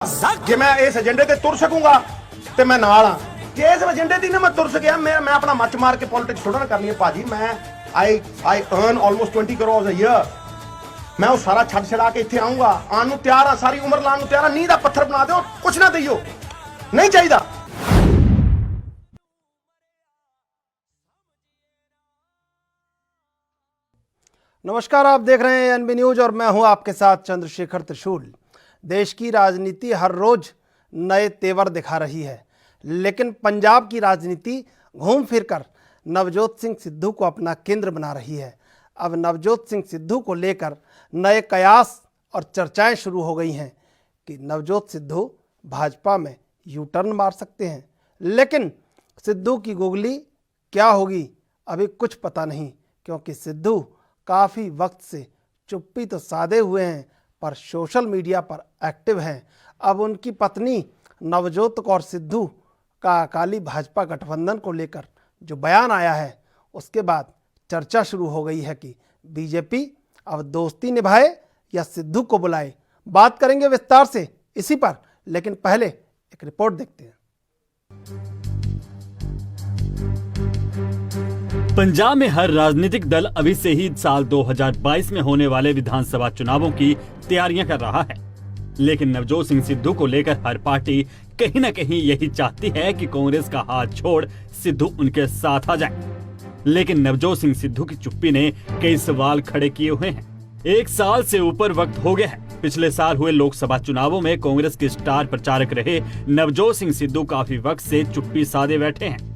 ਜੇ ਮੈਂ ਇਸ ਏਜੰਡੇ ਤੇ ਤੁਰ ਸਕੂੰਗਾ ਤੇ ਮੈਂ ਨਾਲ ਆ। ਜੇ ਇਸ ਏਜੰਡੇ ਦੀ ਨਾ ਮੈਂ ਤੁਰ ਸਕਿਆ ਮੈਂ ਆਪਣਾ ਮੱਚ ਮਾਰ ਕੇ ਪੋਲਿਟਿਕਸ ਥੋੜਾ ਨਾ ਕਰਨੀ ਹੈ ਭਾਜੀ। ਮੈਂ I earn almost 20 crore a year. ਮੈਂ ਉਹ ਸਾਰਾ ਛੱਡ ਛੜਾ ਕੇ ਇੱਥੇ ਆਉਂਗਾ, ਆਉਣ ਨੂੰ ਤਿਆਰ ਆ, ਸਾਰੀ ਉਮਰ ਲਾਉਣ ਨੂੰ ਤਿਆਰ ਆ। ਨੀਂਹ ਦਾ ਪੱਥਰ ਬਣਾ ਦਿਓ, ਕੁਛ ਨਾ ਦਈਓ, ਨਹੀਂ ਚਾਹੀਦਾ। नमस्कार, आप देख रहे हैं एनबी न्यूज और मैं हूं आपके साथ चंद्रशेखर त्रिशूल। देश की राजनीति हर रोज नए तेवर दिखा रही है, लेकिन पंजाब की राजनीति घूम फिरकर नवजोत सिंह सिद्धू को अपना केंद्र बना रही है। अब नवजोत सिंह सिद्धू को लेकर नए कयास और चर्चाएं शुरू हो गई हैं कि नवजोत सिद्धू भाजपा में यू टर्न मार सकते हैं, लेकिन सिद्धू की गुगली क्या होगी अभी कुछ पता नहीं, क्योंकि सिद्धू काफ़ी वक्त से चुप्पी तो साधे हुए हैं पर सोशल मीडिया पर एक्टिव हैं। अब उनकी पत्नी नवजोत कौर सिद्धू का अकाली भाजपा गठबंधन को लेकर जो बयान आया है, उसके बाद चर्चा शुरू हो गई है कि बीजेपी अब दोस्ती निभाए या सिद्धू को बुलाए। बात करेंगे विस्तार से इसी पर, लेकिन पहले एक रिपोर्ट देखते हैं। पंजाब में हर राजनीतिक दल अभी से ही साल 2022 में होने वाले विधानसभा चुनावों की तैयारियां कर रहा है, लेकिन नवजोत सिंह सिद्धू को लेकर हर पार्टी कहीं न कहीं यही चाहती है कि कांग्रेस का हाथ छोड़ सिद्धू उनके साथ आ जाए। लेकिन नवजोत सिंह सिद्धू की चुप्पी ने कई सवाल खड़े किए हुए हैं। एक साल से ऊपर वक्त हो गया है। पिछले साल हुए लोकसभा चुनावों में कांग्रेस के स्टार प्रचारक रहे नवजोत सिंह सिद्धू काफी वक्त से चुप्पी साधे बैठे हैं।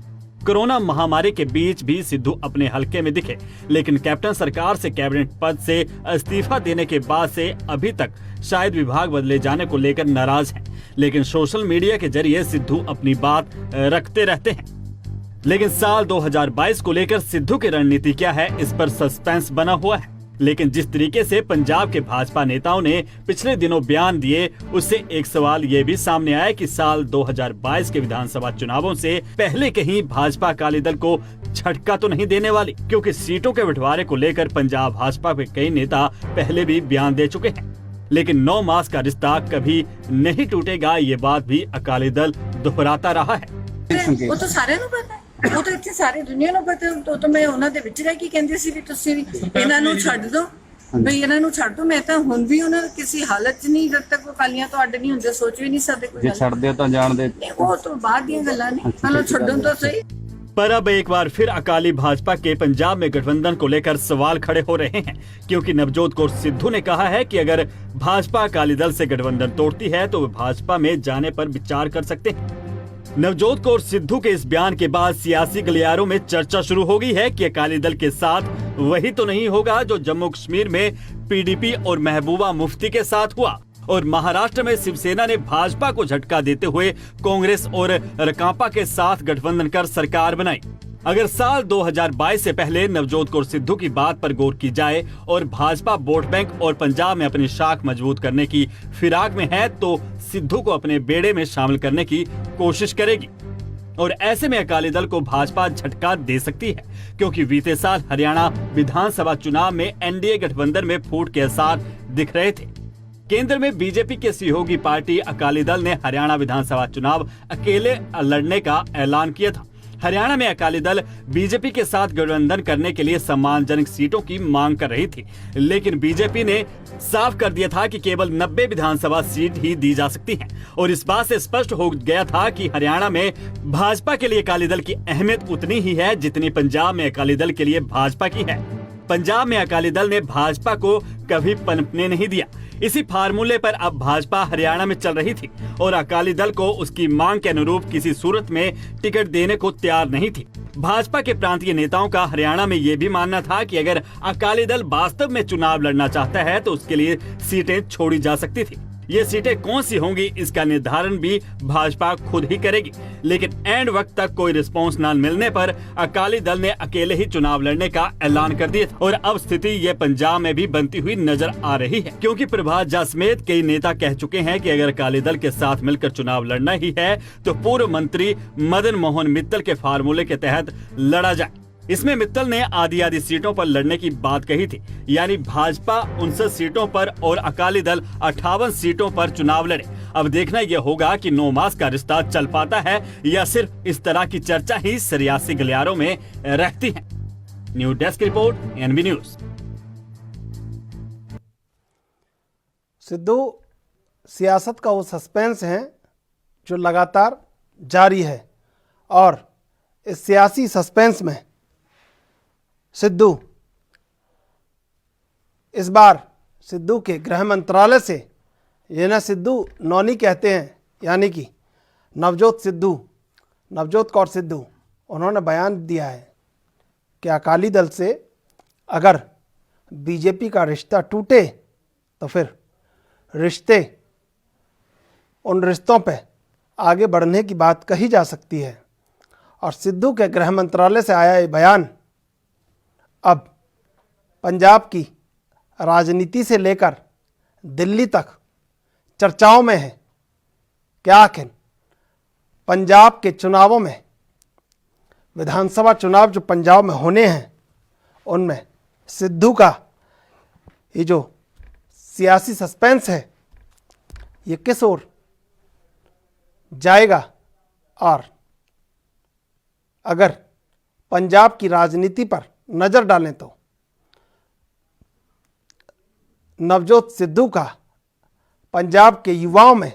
कोरोना महामारी के बीच भी सिद्धू अपने हलके में दिखे, लेकिन कैप्टन सरकार से कैबिनेट पद से इस्तीफा देने के बाद से अभी तक शायद विभाग बदले जाने को लेकर नाराज हैं। लेकिन सोशल मीडिया के जरिए सिद्धू अपनी बात रखते रहते हैं। लेकिन साल 2022 को लेकर सिद्धू की रणनीति क्या है, इस पर सस्पेंस बना हुआ है। लेकिन जिस तरीके से पंजाब के भाजपा नेताओं ने पिछले दिनों बयान दिए, उससे एक सवाल ये भी सामने आया कि साल 2022 के विधानसभा चुनावों से पहले कहीं भाजपा अकाली दल को झटका तो नहीं देने वाली, क्योंकि सीटों के बंटवारे को लेकर पंजाब भाजपा के कई नेता पहले भी बयान दे चुके हैं। लेकिन 9 मास का रिश्ता कभी नहीं टूटेगा, ये बात भी अकाली दल दोहराता रहा है। वो तो सारे ਨੂੰ ਪਤਾ ਹੈ, ਉਹ ਤਾਂ ਇੱਥੇ ਸਾਰੀ ਦੁਨੀਆ ਨੂੰ ਪਤਾ ਹੈ। ਉਹ ਤਾਂ ਮੈਂ ਉਹਨਾਂ ਦੇ ਵਿੱਚ ਰਹਿ ਕੇ ਕਹਿੰਦੀ ਸੀ ਵੀ ਤੁਸੀਂ ਵੀ ਇਹਨਾਂ ਨੂੰ ਛੱਡ ਦਿਓ, ਬਈ ਇਹਨਾਂ ਨੂੰ ਛੱਡ ਦਿਓ। ਮੈਂ ਤਾਂ ਹੁਣ ਵੀ ਉਹਨਾਂ ਕਿਸੇ ਹਾਲਤ 'ਚ ਨਹੀਂ, ਜਦ ਤੱਕ ਉਹ ਕਾਲੀਆਂ ਤੋਂ ਅੱਡ ਨਹੀਂ ਹੁੰਦੇ, ਸੋਚ ਵੀ ਨਹੀਂ ਸਕਦੇ ਕੋਈ। ਜੇ ਛੱਡਦੇ ਹੋ ਤਾਂ ਜਾਣ ਦੇ, ਉਹ ਤੋਂ ਬਾਅਦ ਦੀਆਂ ਗੱਲਾਂ ਨੇ, ਚਲੋ ਛੱਡਣ ਤਾਂ ਸਹੀ। पर अब एक बार फिर अकाली भाजपा के पंजाब में गठबंधन को लेकर सवाल खड़े हो रहे हैं, क्योंकि नवजोत कौर सिद्धू ने कहा है कि अगर भाजपा अकाली दल से गठबंधन तोड़ती है तो वे भाजपा में जाने पर विचार कर सकते हैं। नवजोत कौर सिद्धू के इस बयान के बाद सियासी गलियारों में चर्चा शुरू हो गई है कि अकाली दल के साथ वही तो नहीं होगा जो जम्मू कश्मीर में पीडीपी और महबूबा मुफ्ती के साथ हुआ, और महाराष्ट्र में शिवसेना ने भाजपा को झटका देते हुए कांग्रेस और रकांपा के साथ गठबंधन कर सरकार बनाई। अगर साल 2022 से पहले नवजोत कौर सिद्धू की बात पर गौर की जाए और भाजपा वोट बैंक और पंजाब में अपनी शाख मजबूत करने की फिराक में है, तो सिद्धू को अपने बेड़े में शामिल करने की कोशिश करेगी। और ऐसे में अकाली दल को भाजपा झटका दे सकती है, क्योंकि बीते साल हरियाणा विधानसभा चुनाव में एनडीए गठबंधन में फूट के आसार दिख रहे थे। केंद्र में बीजेपी के सहयोगी पार्टी अकाली दल ने हरियाणा विधानसभा चुनाव अकेले लड़ने का ऐलान किया था। हरियाणा में अकाली दल बीजेपी के साथ गठबंधन करने के लिए सम्मानजनक सीटों की मांग कर रही थी, लेकिन बीजेपी ने साफ कर दिया था कि केवल 90 विधानसभा सीट ही दी जा सकती हैं, और इस बात से स्पष्ट हो गया था कि हरियाणा में भाजपा के लिए अकाली दल की अहमियत उतनी ही है जितनी पंजाब में अकाली दल के लिए भाजपा की है। पंजाब में अकाली दल ने भाजपा को कभी पनपने नहीं दिया। इसी फार्मूले पर अब भाजपा हरियाणा में चल रही थी, और अकाली दल को उसकी मांग के अनुरूप किसी सूरत में टिकट देने को तैयार नहीं थी। भाजपा के प्रांतीय नेताओं का हरियाणा में ये भी मानना था कि अगर अकाली दल वास्तव में चुनाव लड़ना चाहता है तो उसके लिए सीटें छोड़ी जा सकती थी। ये सीटें कौन सी होंगी, इसका निर्धारण भी भाजपा खुद ही करेगी। लेकिन एंड वक्त तक कोई रिस्पांस न मिलने पर अकाली दल ने अकेले ही चुनाव लड़ने का ऐलान कर दिया था, और अब स्थिति ये पंजाब में भी बनती हुई नजर आ रही है, क्योंकि प्रभात झा समेत कई नेता कह चुके हैं कि अगर अकाली दल के साथ मिलकर चुनाव लड़ना ही है तो पूर्व मंत्री मदन मोहन मित्तल के फार्मूले के तहत लड़ा जाए। इसमें मित्तल ने आधी सीटों पर लड़ने की बात कही थी, यानी भाजपा 59 सीटों पर और अकाली दल 58 सीटों पर चुनाव लड़े। अब देखना यह होगा कि 9 मास का रिश्ता चल पाता है या सिर्फ इस तरह की चर्चा ही सियासी गलियारों में रहती है। New desk report, NB news. Sidhu, सियासत का वो सस्पेंस है जो लगातार जारी है और इस सियासी सस्पेंस में सिद्धू इस बार सिद्धू के गृह मंत्रालय से, ये ना सिद्धू नौनी कहते हैं, यानी कि नवजोत कौर सिद्धू, उन्होंने बयान दिया है कि अकाली दल से अगर बीजेपी का रिश्ता टूटे तो फिर उन रिश्तों पे आगे बढ़ने की बात कही जा सकती है। और सिद्धू के गृह मंत्रालय से आया ये बयान अब पंजाब की राजनीति से लेकर दिल्ली तक चर्चाओं में है कि आखिर पंजाब के चुनावों में, विधानसभा चुनाव जो पंजाब में होने हैं, उनमें सिद्धू का ये जो सियासी सस्पेंस है ये किस ओर जाएगा। और अगर पंजाब की राजनीति पर नज़र डालें तो नवजोत सिद्धू का पंजाब के युवाओं में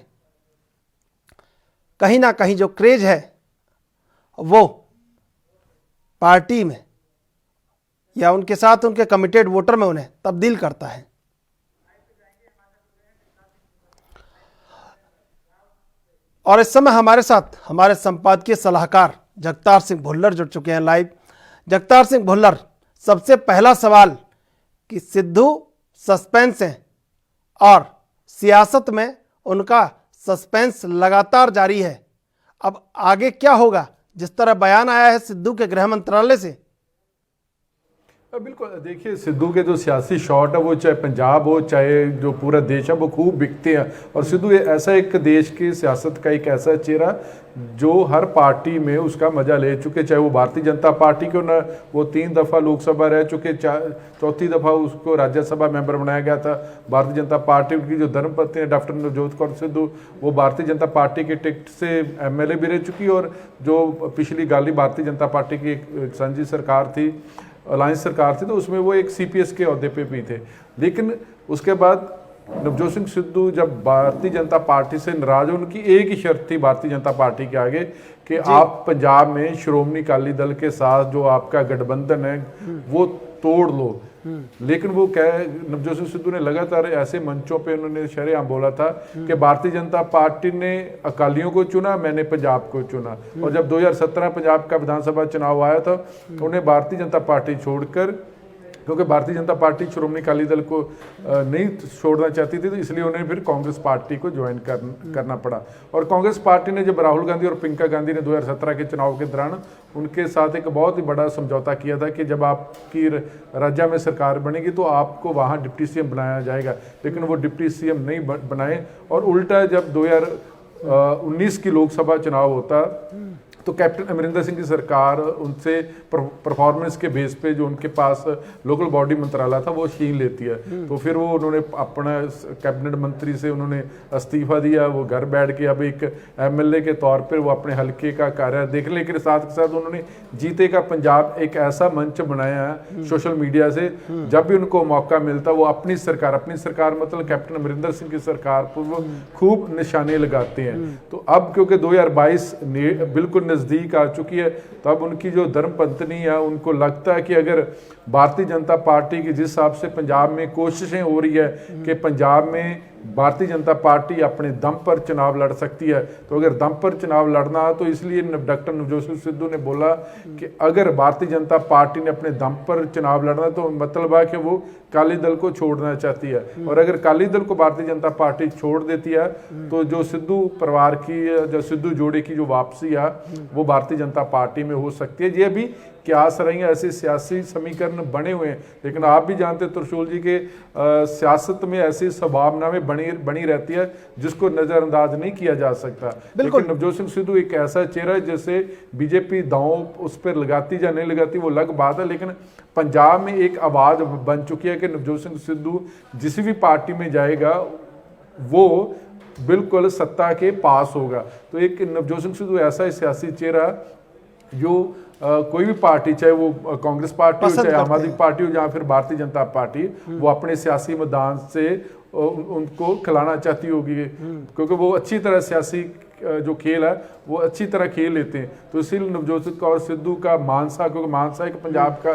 कहीं ना कहीं जो क्रेज है वो पार्टी में या उनके साथ उनके कमिटेड वोटर में उन्हें तब्दील करता है। और इस समय हमारे साथ हमारे संपादकीय सलाहकार जगतार सिंह भुल्लर जुड़ चुके हैं लाइव। जगतार सिंह भुल्लर, सबसे पहला सवाल कि सिद्धू सस्पेंस हैं और सियासत में उनका सस्पेंस लगातार जारी है, अब आगे क्या होगा? जिस तरह बयान आया है सिद्धू के गृह मंत्रालय से। बिल्कुल, देखिए सिद्धू के जो सियासी शॉट है वो चाहे पंजाब हो चाहे जो पूरा देश है वो खूब बिकते हैं। और सिद्धू ऐसा एक देश की सियासत का एक ऐसा चेहरा जो हर पार्टी में उसका मजा ले चुके, चाहे वो भारतीय जनता पार्टी क्यों ना, वो 3 दफ़ा लोकसभा रह चुके, 4थी दफ़ा उसको राज्यसभा मेंबर बनाया गया था भारतीय जनता पार्टी। उनकी जो धर्मपत्नी है डॉक्टर नवजोत कौर सिद्धू, वो भारतीय जनता पार्टी के टिकट से MLA भी रह चुकी। और जो पिछली गाली भारतीय जनता पार्टी की एक साझी सरकार थी, अलायंस सरकार थी, तो उसमें वो एक CPS के अहदे पे भी थे। लेकिन उसके बाद नवजोत सिंह सिद्धू जब भारतीय जनता पार्टी से नाराज, उनकी एक ही शर्त थी भारतीय जनता पार्टी के आगे कि आप पंजाब में श्रोमणी अकाली दल के साथ जो आपका गठबंधन है वो तोड़ लो। लेकिन वो नवजोत सिंह सिद्धू ने लगातार ऐसे मंचों पे उन्होंने शरेआम बोला था कि भारतीय जनता पार्टी ने अकालियों को चुना, मैंने पंजाब को चुना। और जब 2017 पंजाब का विधानसभा चुनाव आया था, उन्हें भारतीय जनता पार्टी छोड़कर, क्योंकि भारतीय जनता पार्टी श्रोमणी अकाली दल को नहीं छोड़ना चाहती थी, तो इसलिए उन्हें फिर कांग्रेस पार्टी को ज्वाइन करना पड़ा। और कांग्रेस पार्टी ने जब राहुल गांधी और प्रियंका गांधी ने 2017 के चुनाव के दौरान उनके साथ एक बहुत ही बड़ा समझौता किया था कि जब आपकी राज्य में सरकार बनेगी तो आपको वहाँ डिप्टी CM बनाया जाएगा, लेकिन वो डिप्टी CM नहीं बनाए। और उल्टा जब 2019 की लोकसभा चुनाव होता तो कैप्टन अमरिंदर सिंह की सरकार उनसे परफॉर्मेंस के बेस पे जो उनके पास लोकल बॉडी मंत्रालय था वो छीन लेती है। तो फिर वो उन्होंने अपना कैबिनेट मंत्री से उन्होंने इस्तीफा दिया, वो घर बैठ के अब एक MLA के तौर पर वो अपने हल्के का कार्य देख, लेकिन साथ के साथ उन्होंने जीते का पंजाब एक ऐसा मंच बनाया है सोशल मीडिया से, जब भी उनको मौका मिलता वो अपनी सरकार मतलब कैप्टन अमरिंदर सिंह की सरकार पर वो खूब निशाने लगाते हैं। तो अब क्योंकि 2022 बिल्कुल नज़दीक आ चुकी है, तो अब उनकी जो धर्मपत्नी है उनको लगता है कि अगर भारतीय जनता पार्टी की जिस हिसाब से पंजाब में कोशिशें हो रही है कि पंजाब में भारतीय जनता पार्टी अपने दम पर चुनाव लड़ सकती है, तो अगर दम पर चुनाव लड़ना है तो इसलिए डॉक्टर नवजोत सिंह सिद्धू ने बोला कि अगर भारतीय जनता पार्टी ने अपने दम पर चुनाव लड़ना तो मतलब है कि वो अकाली दल को छोड़ना चाहती है। और अगर अकाली दल को भारतीय जनता पार्टी छोड़ देती है तो जो सिद्धू परिवार की, जो सिद्धू जोड़े की जो वापसी है वो भारतीय जनता पार्टी में हो सकती है। ये अभी क्यास रही हैं, ऐसे सियासी समीकरण बने हुए हैं। लेकिन आप भी जानते हैं त्रिशूल जी के सियासत में ऐसी संभावनाएं बनी रहती है जिसको नजरअंदाज नहीं किया जा सकता। बिल्कुल। लेकिन नवजोत सिंह सिद्धू एक ऐसा चेहरा है जैसे बीजेपी दांव उस पर लगाती या नहीं लगाती वो अलग बात है, लेकिन पंजाब में एक आवाज बन चुकी है कि नवजोत सिंह सिद्धू जिस भी पार्टी में जाएगा वो बिल्कुल सत्ता के पास होगा। तो एक नवजोत सिंह सिद्धू ऐसा सियासी चेहरा जो कोई भी पार्टी, चाहे वो कांग्रेस पार्टी हो, चाहे आम आदमी पार्टी हो, या फिर भारतीय जनता पार्टी, वो अपने सियासी मैदान से उनको खिलाना चाहती होगी, क्योंकि वो अच्छी तरह सियासी जो खेल है वो अच्छी तरह खेल लेते हैं। तो इसीलिए नवजोत कौर सिद्धू का मानसा, क्योंकि मानसा एक पंजाब का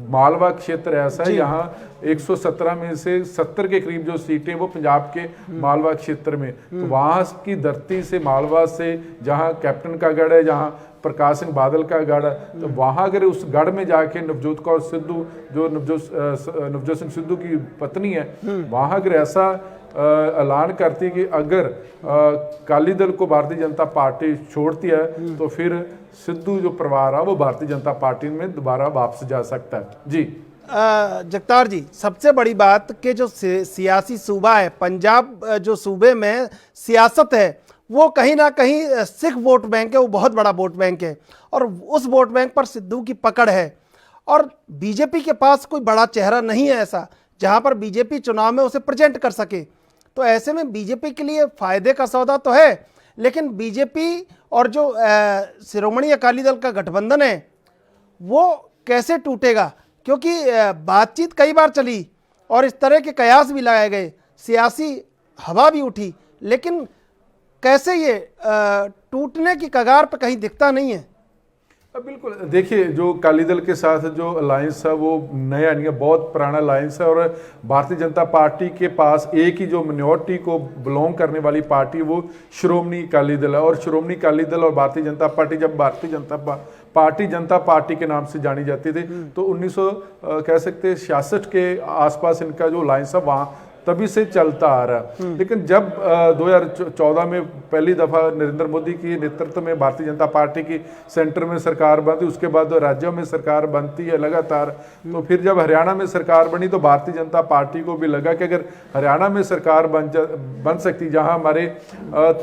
मालवा क्षेत्र ऐसा है, यहाँ 117 में से 70 के करीब जो सीटें वो पंजाब के मालवा क्षेत्र में, तो वहाँ की धरती से, मालवा से, जहाँ कैप्टन का गढ़ है, जहाँ प्रकाश सिंह बादल का गढ़ है, तो वहाँ अगर उस गढ़ में जाके नवजोत कौर सिद्धू जो नवजोत सिंह सिद्धू की पत्नी है, वहाँ अगर ऐसा ऐलान करती कि अगर अकाली दल को भारतीय जनता पार्टी छोड़ती है तो फिर सिद्धू जो परिवार है वो भारतीय जनता पार्टी में दोबारा वापस जा सकता है। जी जगतार जी, सबसे बड़ी बात कि जो सियासी सूबा है पंजाब, जो सूबे में सियासत है वो कहीं ना कहीं सिख वोट बैंक है, वो बहुत बड़ा वोट बैंक है, और उस वोट बैंक पर सिद्धू की पकड़ है। और बीजेपी के पास कोई बड़ा चेहरा नहीं है ऐसा जहां पर बीजेपी चुनाव में उसे प्रेजेंट कर सके। तो ऐसे में बीजेपी के लिए फायदे का सौदा तो है, लेकिन बीजेपी और जो शिरोमणि अकाली दल का गठबंधन है वो कैसे टूटेगा? क्योंकि बातचीत कई बार चली और इस तरह के कयास भी लगाए गए, सियासी हवा भी उठी, लेकिन कैसे ये टूटने की कगार पर कहीं दिखता नहीं है। बिल्कुल, देखिए जो अकाली दल के साथ जो अलायंस है वो नया नहीं है, बहुत पुराना अलायंस है, और भारतीय जनता पार्टी के पास एक ही जो मिनॉरिटी को बिलोंग करने वाली पार्टी वो श्रोमणी अकाली दल है। और श्रोमणी अकाली दल और भारतीय जनता पार्टी, जब भारतीय जनता पार्टी के नाम से जानी जाती थी, तो 1900 कह सकते 66 के आसपास इनका जो अलायंस है वहाँ तभी से चलता आ रहा है। लेकिन जब 2014 में पहली दफा नरेंद्र मोदी की नेतृत्व में भारतीय जनता पार्टी की सेंटर में सरकार बनती, उसके बाद राज्यों में सरकार बनती है लगातार, तो फिर जब हरियाणा में सरकार बनी तो भारतीय जनता पार्टी को भी लगा कि अगर हरियाणा में सरकार बन सकती, जहां हमारे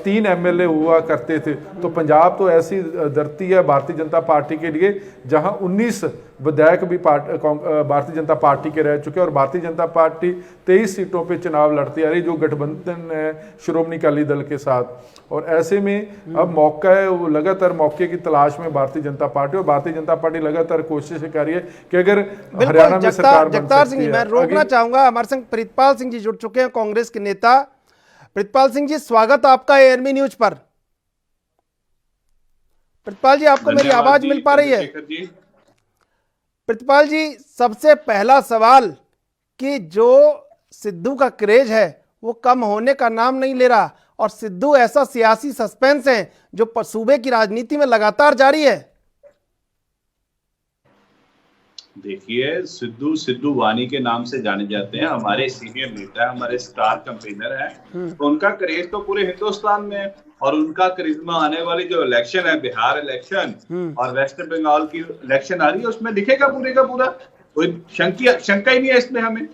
3 MLA हुआ करते थे, तो पंजाब तो ऐसी धरती है भारतीय जनता पार्टी के लिए जहां 19 विधायक भी भारतीय जनता पार्टी के रह चुके, और भारतीय जनता पार्टी 23 सीटों पे चुनाव लड़ती आ रही, जो गठबंधन है श्रोमणी अकाली दल के साथ। और ऐसे में अब मौका है, वो लगातार मौके की तलाश में भारतीय जनता पार्टी, और भारतीय जनता पार्टी लगातार कोशिश कर रही है कि अगर हरियाणा में सरकार बन सकती है। मैं रोकना चाहूंगा, हमारे संग प्रीतपाल सिंह जी जुड़ चुके हैं, कांग्रेस के नेता। प्रीतपाल सिंह जी, स्वागत आपका एएनबी न्यूज पर। प्रीतपाल जी, आपको मेरी आवाज मिल पा रही है? प्रीतपाल जी, सबसे पहला सवाल कि जो सिद्धू का क्रेज है वो कम होने का नाम नहीं ले रहा, और सिद्धू ऐसा सियासी सस्पेंस है जो सूबे की राजनीति में लगातार जारी है। देखिए, सिद्धू वानी के नाम से जाने जाते हैं, हमारे सीनियर नेता, हमारे स्टार कैंपेनर हैं, तो उनका क्रेज तो पूरे हिंदुस्तान में है, और उनका करिश्मा आने वाली जो इलेक्शन है, बिहार इलेक्शन और वेस्ट बंगाल की इलेक्शन आ रही है, उसमें दिखेगा पूरे का पूरा, कोई शंका ही नहीं है इसमें हमें।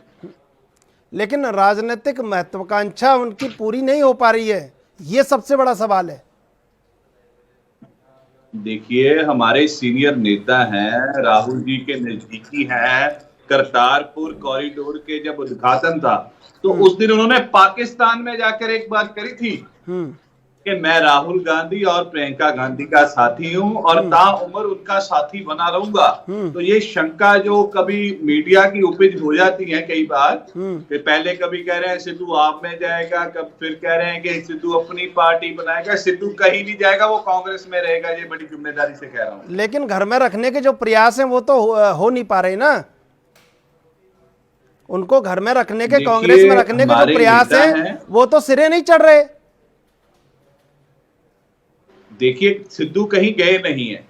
लेकिन राजनीतिक महत्वाकांक्षा उनकी पूरी नहीं हो पा रही है, ये सबसे बड़ा सवाल है। देखिए, हमारे सीनियर नेता हैं, राहुल जी के नजदीकी हैं, करतारपुर कॉरिडोर के जब उद्घाटन था तो उस दिन उन्होंने पाकिस्तान में जाकर एक बात करी थी कि मैं राहुल गांधी और प्रियंका गांधी का साथी हूं और ताउम्र उनका साथी बना रहूंगा। तो ये शंका जो कभी मीडिया की उपज हो जाती है कई बार, कि पहले कभी कह रहे हैं सिद्धू आप में जाएगा, कब फिर कह रहे हैं कि सिद्धू अपनी पार्टी बनाएगा, सिद्धू कहीं नहीं जाएगा, वो कांग्रेस में रहेगा, ये बड़ी जिम्मेदारी से कह रहा हूँ। लेकिन घर में रखने के जो प्रयास हैं वो तो हो नहीं पा रहे ना, उनको घर में रखने के, कांग्रेस में रखने के जो प्रयास हैं वो तो सिरे नहीं चढ़ रहे। देखिए, सिद्धू कहीं गए नहीं है,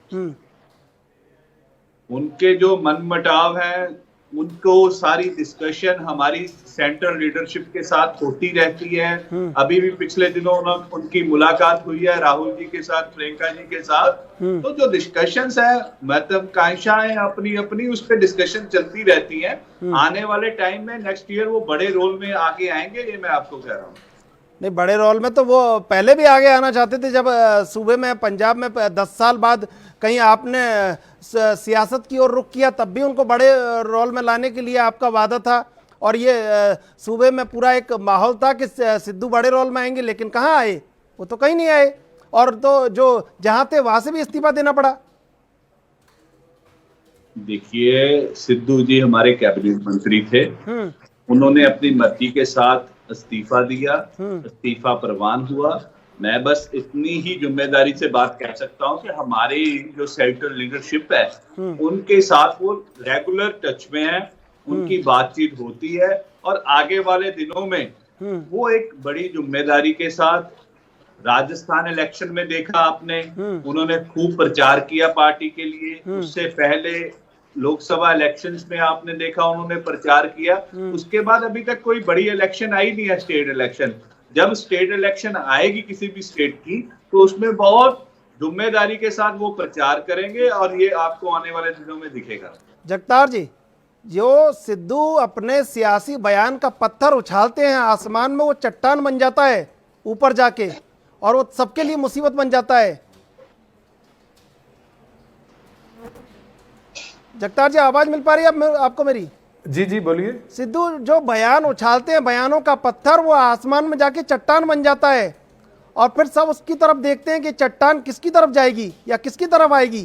उनके जो मनमुटाव है उनको सारी डिस्कशन हमारी सेंट्रल लीडरशिप के साथ होती रहती है। अभी भी पिछले दिनों उनकी मुलाकात हुई है राहुल जी के साथ, प्रियंका जी के साथ। तो जो डिस्कशंस है, महत्वाकांक्षाएं अपनी अपनी उस पर डिस्कशन चलती रहती है। आने वाले टाइम में नेक्स्ट ईयर वो बड़े रोल में आगे आएंगे, ये मैं आपको कह रहा हूँ। नहीं, बड़े रोल में तो वो पहले भी आगे आना चाहते थे जब सूबे में, पंजाब में 10 साल बाद कहीं आपने सियासत की ओर रुख किया, तब भी उनको बड़े रोल में लाने के लिए आपका वादा था। और ये सूबे में पूरा एक माहौल था कि सिद्धू बड़े रोल में आएंगे, लेकिन कहाँ आए? वो तो कहीं नहीं आए। और तो जो जहां थे वहां से भी इस्तीफा देना पड़ा। देखिए, सिद्धू जी हमारे कैबिनेट मंत्री थे, उन्होंने अपनी मर्जी के साथ इस्तीफा दिया, इस्तीफा प्रवान हुआ। मैं बस इतनी ही जिम्मेदारी से बात कह सकता हूं कि हमारी जो सेंट्रल लीडरशिप है उनके साथ वो रेगुलर टच में है, उनकी बातचीत होती है। और आगे वाले दिनों में वो एक बड़ी जिम्मेदारी के साथ, राजस्थान इलेक्शन में देखा आपने, उन्होंने खूब प्रचार किया पार्टी के लिए। उससे पहले लोकसभा इलेक्शंस में आपने देखा उन्होंने प्रचार किया। उसके बाद अभी तक कोई बड़ी इलेक्शन आई नहीं है, स्टेट इलेक्शन। जब स्टेट इलेक्शन आएगी किसी भी स्टेट की, तो उसमें बहुत जिम्मेदारी के साथ वो प्रचार करेंगे और ये आपको आने वाले दिनों में दिखेगा। जगतार जी, जो सिद्धू अपने सियासी बयान का पत्थर उछालते हैं आसमान में, वो चट्टान बन जाता है ऊपर जाके, और वो सबके लिए मुसीबत बन जाता है। जगतार जी, आवाज मिल पा रही है आपको मेरी? जी जी बोलिए। सिद्धू जो बयान उछालते हैं, बयानों का पत्थर, वो आसमान में जाके चट्टान बन जाता है, और फिर सब उसकी तरफ देखते हैं कि चट्टान किसकी तरफ जाएगी या किसकी तरफ आएगी।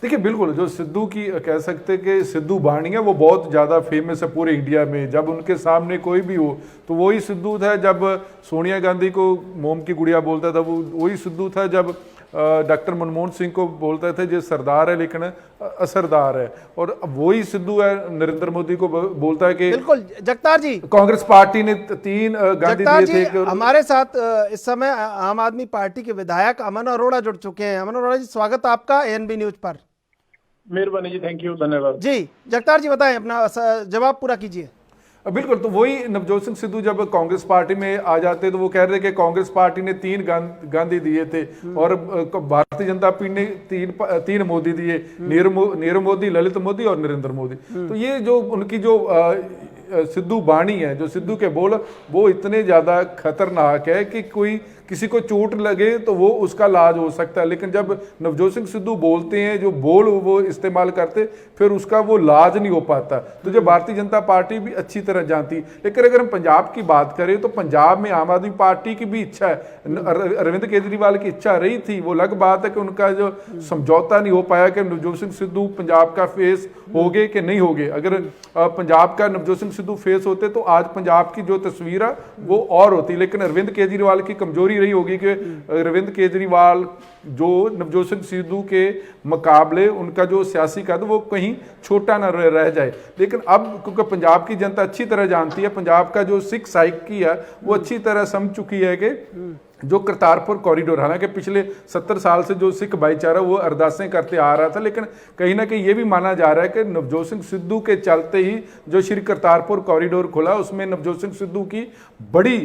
देखिए, बिल्कुल जो सिद्धू की कह सकते हैं कि सिद्धू बाणी है, वो बहुत ज़्यादा फेमस है पूरे इंडिया में। जब उनके सामने कोई भी हो तो वही सिद्धू था। जब सोनिया गांधी को मोम की गुड़िया बोलता था, वो वही सिद्धू था। जब डॉक्टर मनमोहन सिंह को बोलते थे जो सरदार है लेकिन असरदार है, और वही सिद्धू है नरेंद्र मोदी को बोलता है कि बिल्कुल। जगतार जी, कांग्रेस पार्टी ने 3 गांधी दिए थे। हमारे साथ इस समय आम आदमी पार्टी के विधायक अमन अरोड़ा जुड़ चुके हैं। अमन अरोड़ा जी, स्वागत आपका एएनबी न्यूज पर। मेहरबानी जी, थैंक यू, धन्यवाद जी। जगतार जी, बताएं, अपना जवाब पूरा कीजिए। बिल्कुल, तो वही नवजोत सिंह सिद्धू जब कांग्रेस पार्टी में आ जाते तो वो कह रहे थे कि कांग्रेस पार्टी ने 3 गांधी दिए थे और भारतीय जनता पार्टी ने 3 मोदी दिए, नीरव मोदी, ललित मोदी और नरेंद्र मोदी। तो ये जो उनकी जो सिद्धू बाणी है, जो सिद्धू के बोल, वो इतने ज्यादा खतरनाक है कि कोई किसी को चोट लगे तो वो उसका इलाज हो सकता है, लेकिन जब नवजोत सिंह सिद्धू बोलते हैं, जो बोल वो इस्तेमाल करते, फिर उसका वो इलाज नहीं हो पाता। तो जो भारतीय जनता पार्टी भी अच्छी तरह जानती। लेकिन अगर हम पंजाब की बात करें तो पंजाब में आम आदमी पार्टी की भी इच्छा है, अरविंद केजरीवाल की इच्छा रही थी। वो अलग बात है कि उनका जो समझौता नहीं हो पाया कि नवजोत सिंह सिद्धू पंजाब का फेस होगे कि नहीं होगे। अगर पंजाब का नवजोत सिंह सिद्धू फेस होते तो आज पंजाब की जो तस्वीर है वो और होती। लेकिन अरविंद केजरीवाल की कमजोरी रही होगी कि अरविंद केजरीवाल जो नवजोत सिंह सिद्धू के मुकाबले उनका जो सियासी कद वो कहीं छोटा ना रह जाए। लेकिन अब क्योंकि पंजाब की जनता अच्छी तरह जानती है, पंजाब का जो सिख साइकी है वो अच्छी तरह समझ चुकी है कि जो करतारपुर कॉरिडोर, हालांकि पिछले 70 साल से जो सिख भाईचारा वो अरदासें करते आ रहा था, लेकिन कहीं ना कहीं ये भी माना जा रहा है कि नवजोत सिंह सिद्धू के चलते ही जो श्री करतारपुर कॉरिडोर खुला, उसमें नवजोत सिंह सिद्धू की बड़ी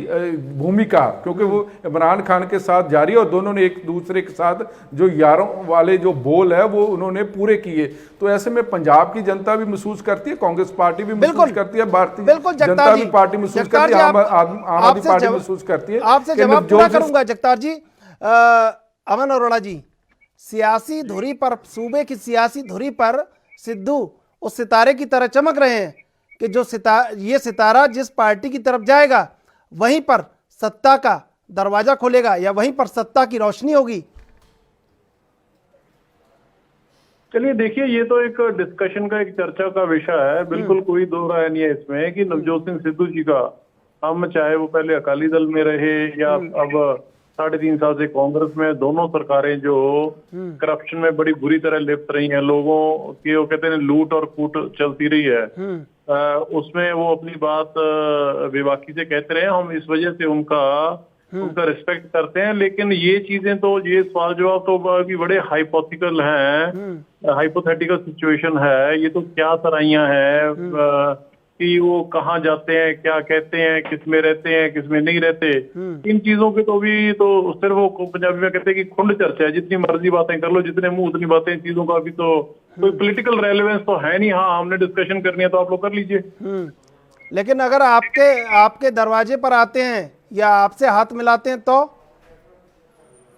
भूमिका, क्योंकि वो इमरान खान के साथ जारी और दोनों ने एक दूसरे के साथ जो यारों वाले जो बोल है वो उन्होंने पूरे किए। तो ऐसे में पंजाब की जनता भी महसूस करती है, कांग्रेस पार्टी भी महसूस करती है, भारतीय जनता भी पार्टी महसूस करती है, आम आदमी पार्टी महसूस करती है। आपसे जवाब पूरा करूंगा जगतार जी। अमन अरोड़ा जी, सियासी धुरी पर, सूबे की सियासी धुरी पर सिद्धू उस सितारे की तरह चमक रहे हैं कि जो ये सितारा जिस पार्टी की तरफ जाएगा वहीं पर सत्ता का दरवाजा खोलेगा या वहीं पर सत्ता की रोशनी होगी। चलिए देखिए, ये तो एक डिस्कशन का, एक चर्चा का विषय है। बिल्कुल कोई दो राय नहीं है इसमें कि नवजोत सिंह सिद्धू जी का, हम चाहे वो पहले अकाली दल में रहे या अब 3.5 साल से कांग्रेस में, दोनों सरकारें जो करप्शन में बड़ी बुरी तरह लिप्त रही हैं, लोगों की वो कहते हैं लूट और कूट चलती रही है, उसमें वो अपनी बात बेबाकी से कहते रहे। हम इस वजह से उनका उनका रिस्पेक्ट करते हैं, लेकिन ये चीजें तो, ये सवाल जवाब तो अभी बड़े हाइपोथेटिकल हैं, हाइपोथेटिकल सिचुएशन है। ये तो क्या सराहियां हैं कि वो कहाँ जाते हैं, क्या कहते हैं, किस में रहते हैं, किस में नहीं रहते, इन चीजों के तो भी तो सिर्फ वो पंजाबी में कहते हैं कि खुंड चर्चा है, जितनी मर्जी बातें कर लो, जितने मुंह उतनी बातें। इन चीजों का अभी तो कोई पॉलिटिकल रेलेवेंस तो है नहीं। हाँ, हमने डिस्कशन करनी है तो आप लोग कर लीजिए। लेकिन अगर आपके दरवाजे पर आते हैं या आपसे हाथ मिलाते हैं तो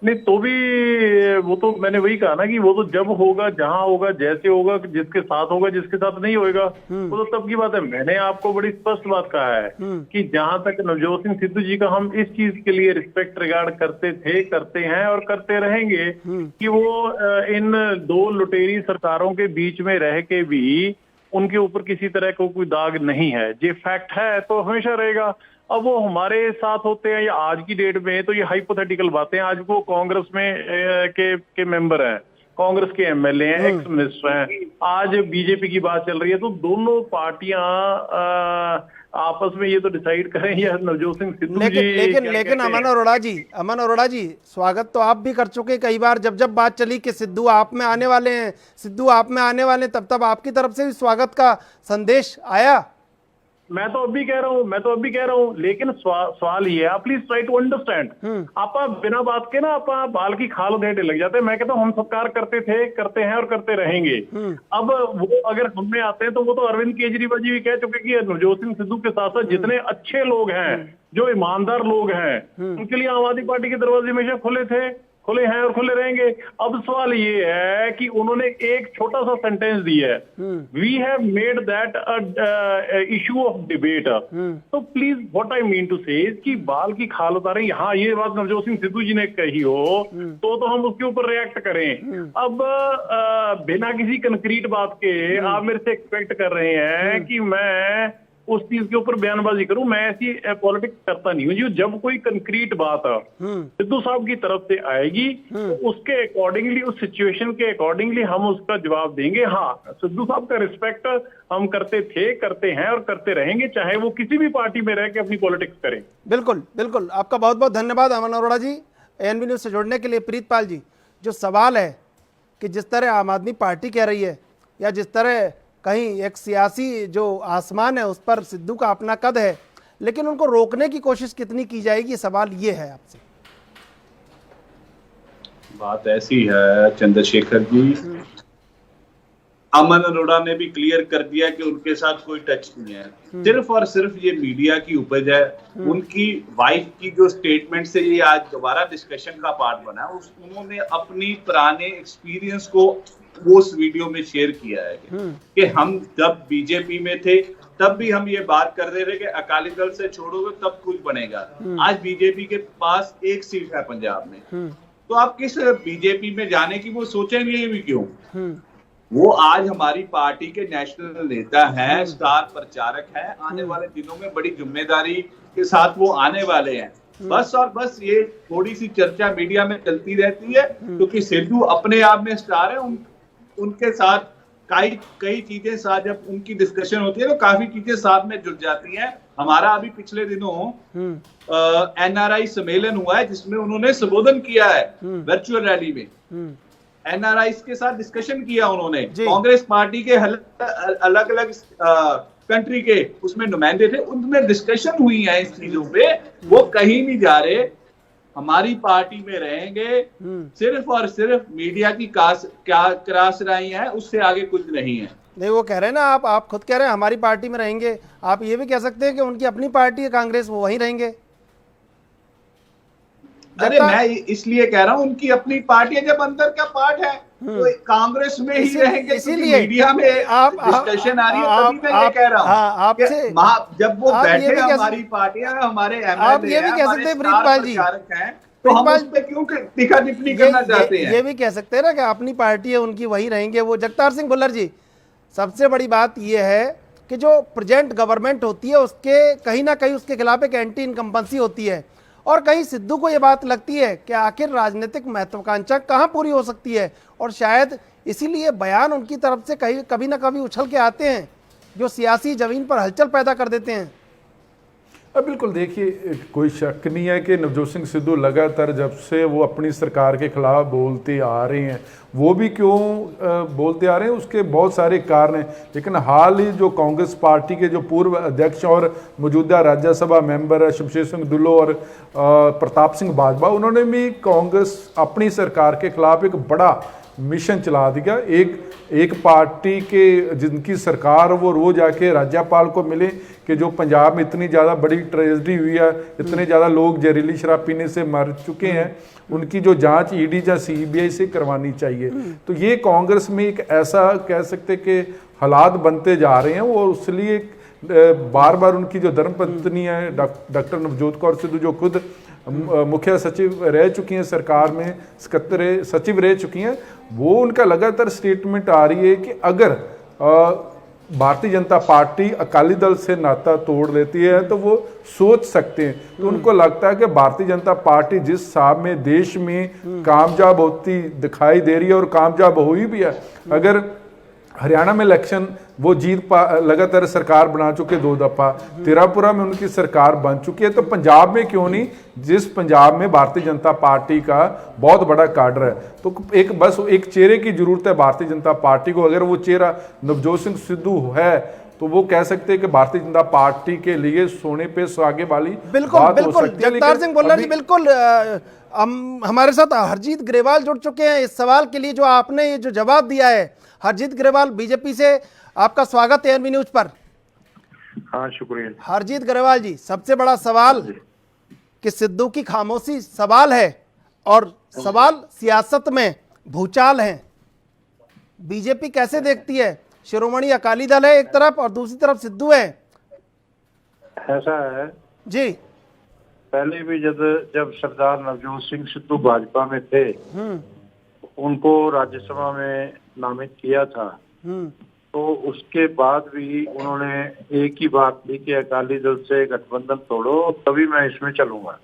नहीं, तो भी वो तो मैंने वही कहा ना कि वो तो जब होगा, जहां होगा, जैसे होगा, जिसके साथ होगा, जिसके साथ नहीं होगा, वो तो तब की बात है। मैंने आपको बड़ी स्पष्ट बात कहा है कि जहां तक नवजोत सिंह सिद्धू जी का हम इस चीज के लिए रिस्पेक्ट रिगार्ड करते थे, करते हैं और करते रहेंगे कि वो इन दो लुटेरी सरकारों के बीच में रह के भी उनके ऊपर किसी तरह का कोई दाग नहीं है। ये फैक्ट है तो हमेशा रहेगा। अब वो हमारे साथ होते हैं या आज की डेट में, तो ये हाइपोथेटिकल बातें। आज वो कांग्रेस में के मेंबर हैं, कांग्रेस के एमएलए हैं, एक्स मिनिस्टर हैं, आज बीजेपी की बात चल रही है। तो दोनों पार्टियां आपस में ये तो डिसाइड करें या नवजोत सिंह सिद्धू जी लेकिन अमन अरोड़ा जी स्वागत तो आप भी कर चुके कई बार। जब बात चली कि सिद्धू आप में आने वाले हैं, तब आपकी तरफ से भी स्वागत का संदेश आया। मैं तो अभी कह रहा हूँ, लेकिन सवाल ये है, प्लीज ट्राई टू अंडरस्टैंड। आप बिना बात के ना आप बाल की खाल उधेड़ने लग जाते हैं। मैं कहता हूँ हम सरकार करते थे, करते हैं और करते रहेंगे। अब वो अगर हम में आते हैं तो वो तो अरविंद केजरीवाल जी भी कह चुके कि नवजोत सिंह सिद्धू के साथ साथ जितने अच्छे लोग हैं, जो ईमानदार लोग हैं, उनके लिए आम आदमी पार्टी के दरवाजे हमेशा खुले हैं और खुले रहेंगे। अब सवाल ये है कि उन्होंने एक छोटा सा सेंटेंस दिया है, we have made that issue of debate. तो please what I mean to say कि बाल की खाल उतारें, यहाँ ये बात नवजोत सिंह सिद्धू जी ने कही हो तो हम उसके ऊपर रिएक्ट करें। अब बिना किसी कंक्रीट बात के आप मेरे से एक्सपेक्ट कर रहे हैं कि मैं उस चीज के ऊपर बयानबाजी करूं। मैं ऐसी पॉलिटिक्स करता नहीं हूं जी। जब कोई कंक्रीट बात सिद्धू साहब की तरफ से आएगी तो उसके अकॉर्डिंगली, उस सिचुएशन के अकॉर्डिंगली हम उसका जवाब देंगे। हाँ, सिद्धू साहब का रिस्पेक्ट हम करते थे, करते हैं और करते रहेंगे, चाहे वो किसी भी पार्टी में रह के अपनी पॉलिटिक्स करें। बिल्कुल आपका बहुत बहुत धन्यवाद अमन अरोड़ा जी, एएनबी न्यूज से जुड़ने के लिए। प्रीतपाल जी, जो सवाल है कि जिस तरह आम आदमी पार्टी कह रही है या जिस तरह कहीं एक सियासी जो आसमान है उस पर सिद्धू का अपना कद है, लेकिन उनको रोकने की कोशिश कितनी की जाएगी, सवाल ये है आपसे। बात ऐसी है चंद्रशेखर जी, अमन अरोड़ा ने भी क्लियर कर दिया कि उनके साथ कोई टच नहीं है। सिर्फ और सिर्फ ये मीडिया की उपज है। उनकी वाइफ की जो स्टेटमेंट से ये आज दोबारा डिस्कशन का पार्ट बना, उन्होंने अपनी पुराने एक्सपीरियंस को वो उस वीडियो में शेयर किया है कि हम जब बीजेपी में थे तब भी हम ये बात कर रहे थे कि अकाली दल से छोड़ोगे तब कुछ बनेगा। आज बीजेपी के पास एक सीट है पंजाब में, तो आप किस बीजेपी में जाने की वो सोचेंगे भी क्यों? वो आज हमारी पार्टी के नेशनल नेता हैं, स्टार प्रचारक हैं, आने वाले दिनों में बड़ी जिम्मेदारी के साथ वो आने वाले हैं। बस और बस ये थोड़ी सी चर्चा मीडिया में चलती रहती है क्योंकि सिद्धू अपने आप में स्टार है। उनके साथ कई चीजें साथ जब उनकी डिस्कशन होती है तो काफी चीजें साथ में जुड़ जाती हैं। हमारा अभी पिछले दिनों एनआरआई सम्मेलन हुआ है जिसमें उन्होंने संबोधन किया है वर्चुअल रैली में। एनआरआई के साथ डिस्कशन किया उन्होंने, कांग्रेस पार्टी के अलग अलग कंट्री के उसमें नुमाइंदे थे, उनमें डिस्कशन हुई है इस चीजों पे। वो कहीं नहीं जा रहे, हमारी पार्टी में रहेंगे। सिर्फ और सिर्फ मीडिया की क्रास राई है, उससे आगे कुछ नहीं है। नहीं, वो कह रहे हैं ना, आप खुद कह रहे हैं हमारी पार्टी में रहेंगे। आप ये भी कह सकते हैं कि उनकी अपनी पार्टी है कांग्रेस, वो वहीं रहेंगे। अरे मैं इसलिए कह रहा हूँ उनकी अपनी पार्टी है, जब अंदर का पार्ट है तो कांग्रेस में ही रहेंगे। इसीलिए मीडिया में डिस्कशन आ रही है, तभी मैं ये कह रहा हूँ आपसे जब वो बैठे हमारी पार्टियां, हमारे आप ये भी कह सकते हैं प्रीतपाल जी, तो हम उस पे क्यों टिका टिप्पणी करना चाहते हैं? ये भी कह सकते हैं ना कि अपनी पार्टी है उनकी, वही रहेंगे वो। जगतार सिंह भुल्लर जी, सबसे बड़ी बात ये है कि जो प्रेजेंट गवर्नमेंट होती है उसके कहीं ना कहीं उसके खिलाफ एक एंटी इनकम्बेंसी होती है, और कहीं सिद्धू को ये बात लगती है कि आखिर राजनीतिक महत्वाकांक्षा कहाँ पूरी हो सकती है, और शायद इसीलिए बयान उनकी तरफ से कभी ना कभी उछल के आते हैं जो सियासी जमीन पर हलचल पैदा कर देते हैं। बिल्कुल, देखिए कोई शक नहीं है कि नवजोत सिंह सिद्धू लगातार जब से वो अपनी सरकार के खिलाफ बोलते आ रहे हैं, वो भी क्यों बोलते आ रहे हैं, उसके बहुत सारे कारण हैं। लेकिन हाल ही जो कांग्रेस पार्टी के जो पूर्व अध्यक्ष और मौजूदा राज्यसभा मेंबर शमशेर सिंह दुल्लो और प्रताप सिंह बाजवा, उन्होंने भी कांग्रेस अपनी सरकार के खिलाफ एक बड़ा मिशन चला दिया। एक पार्टी के जिनकी सरकार, वो रोज आके राज्यपाल को मिले कि जो पंजाब में इतनी ज़्यादा बड़ी ट्रेजेडी हुई है, इतने ज़्यादा लोग जहरीली शराब पीने से मर चुके हैं, उनकी जो जांच ईडी या सीबीआई से करवानी चाहिए। तो ये कांग्रेस में एक ऐसा कह सकते कि हालात बनते जा रहे हैं। वो इसलिए बार बार उनकी जो धर्मपत्नी है डॉक्टर नवजोत कौर सिद्धू, जो खुद मुख्य सचिव रह चुकी हैं सरकार में, सकत्तर सचिव रह चुकी हैं, वो उनका लगातार स्टेटमेंट आ रही है कि अगर भारतीय जनता पार्टी अकाली दल से नाता तोड़ लेती है तो वो सोच सकते हैं। तो उनको लगता है कि भारतीय जनता पार्टी जिस हिसाब में देश में कामयाब होती दिखाई दे रही है और कामयाब हुई भी है, अगर हरियाणा में इलेक्शन वो लगातार सरकार बना चुके 2 दफा, त्रिपुरा में उनकी सरकार बन चुकी है, तो पंजाब में क्यों नहीं, जिस पंजाब में भारतीय जनता पार्टी का बहुत बड़ा काडर है। तो बस एक चेहरे की जरूरत है भारतीय जनता पार्टी को। अगर वो चेहरा नवजोत सिंह सिद्धू है तो वो कह सकते हैं कि भारतीय जनता पार्टी के लिए सोने पे सुहागे वाली बात हो सकती है। जगतार सिंह भुल्लर जी, बिल्कुल हमारे साथ हरजीत ग्रेवाल जुड़ चुके हैं इस सवाल के लिए जो आपने ये जो जवाब दिया है। हरजीत ग्रेवाल, बीजेपी से आपका स्वागत है एनबी न्यूज पर। हाँ, शुक्रिया। हरजीत ग्रेवाल जी, सबसे बड़ा सवाल कि सिद्धू की खामोशी सवाल है और सवाल सियासत में भूचाल है। बीजेपी कैसे देखती है? शिरोमणि अकाली दल है एक तरफ और दूसरी तरफ सिद्धू है। ऐसा है जी, पहले भी जब सरदार नवजोत सिंह सिद्धू भाजपा में थे, उनको राज्यसभा में नामित किया था, तो उसके बाद भी उन्होंने एक ही बात की कि अकाली दल से गठबंधन तोड़ो तभी मैं इसमें चलूंगा।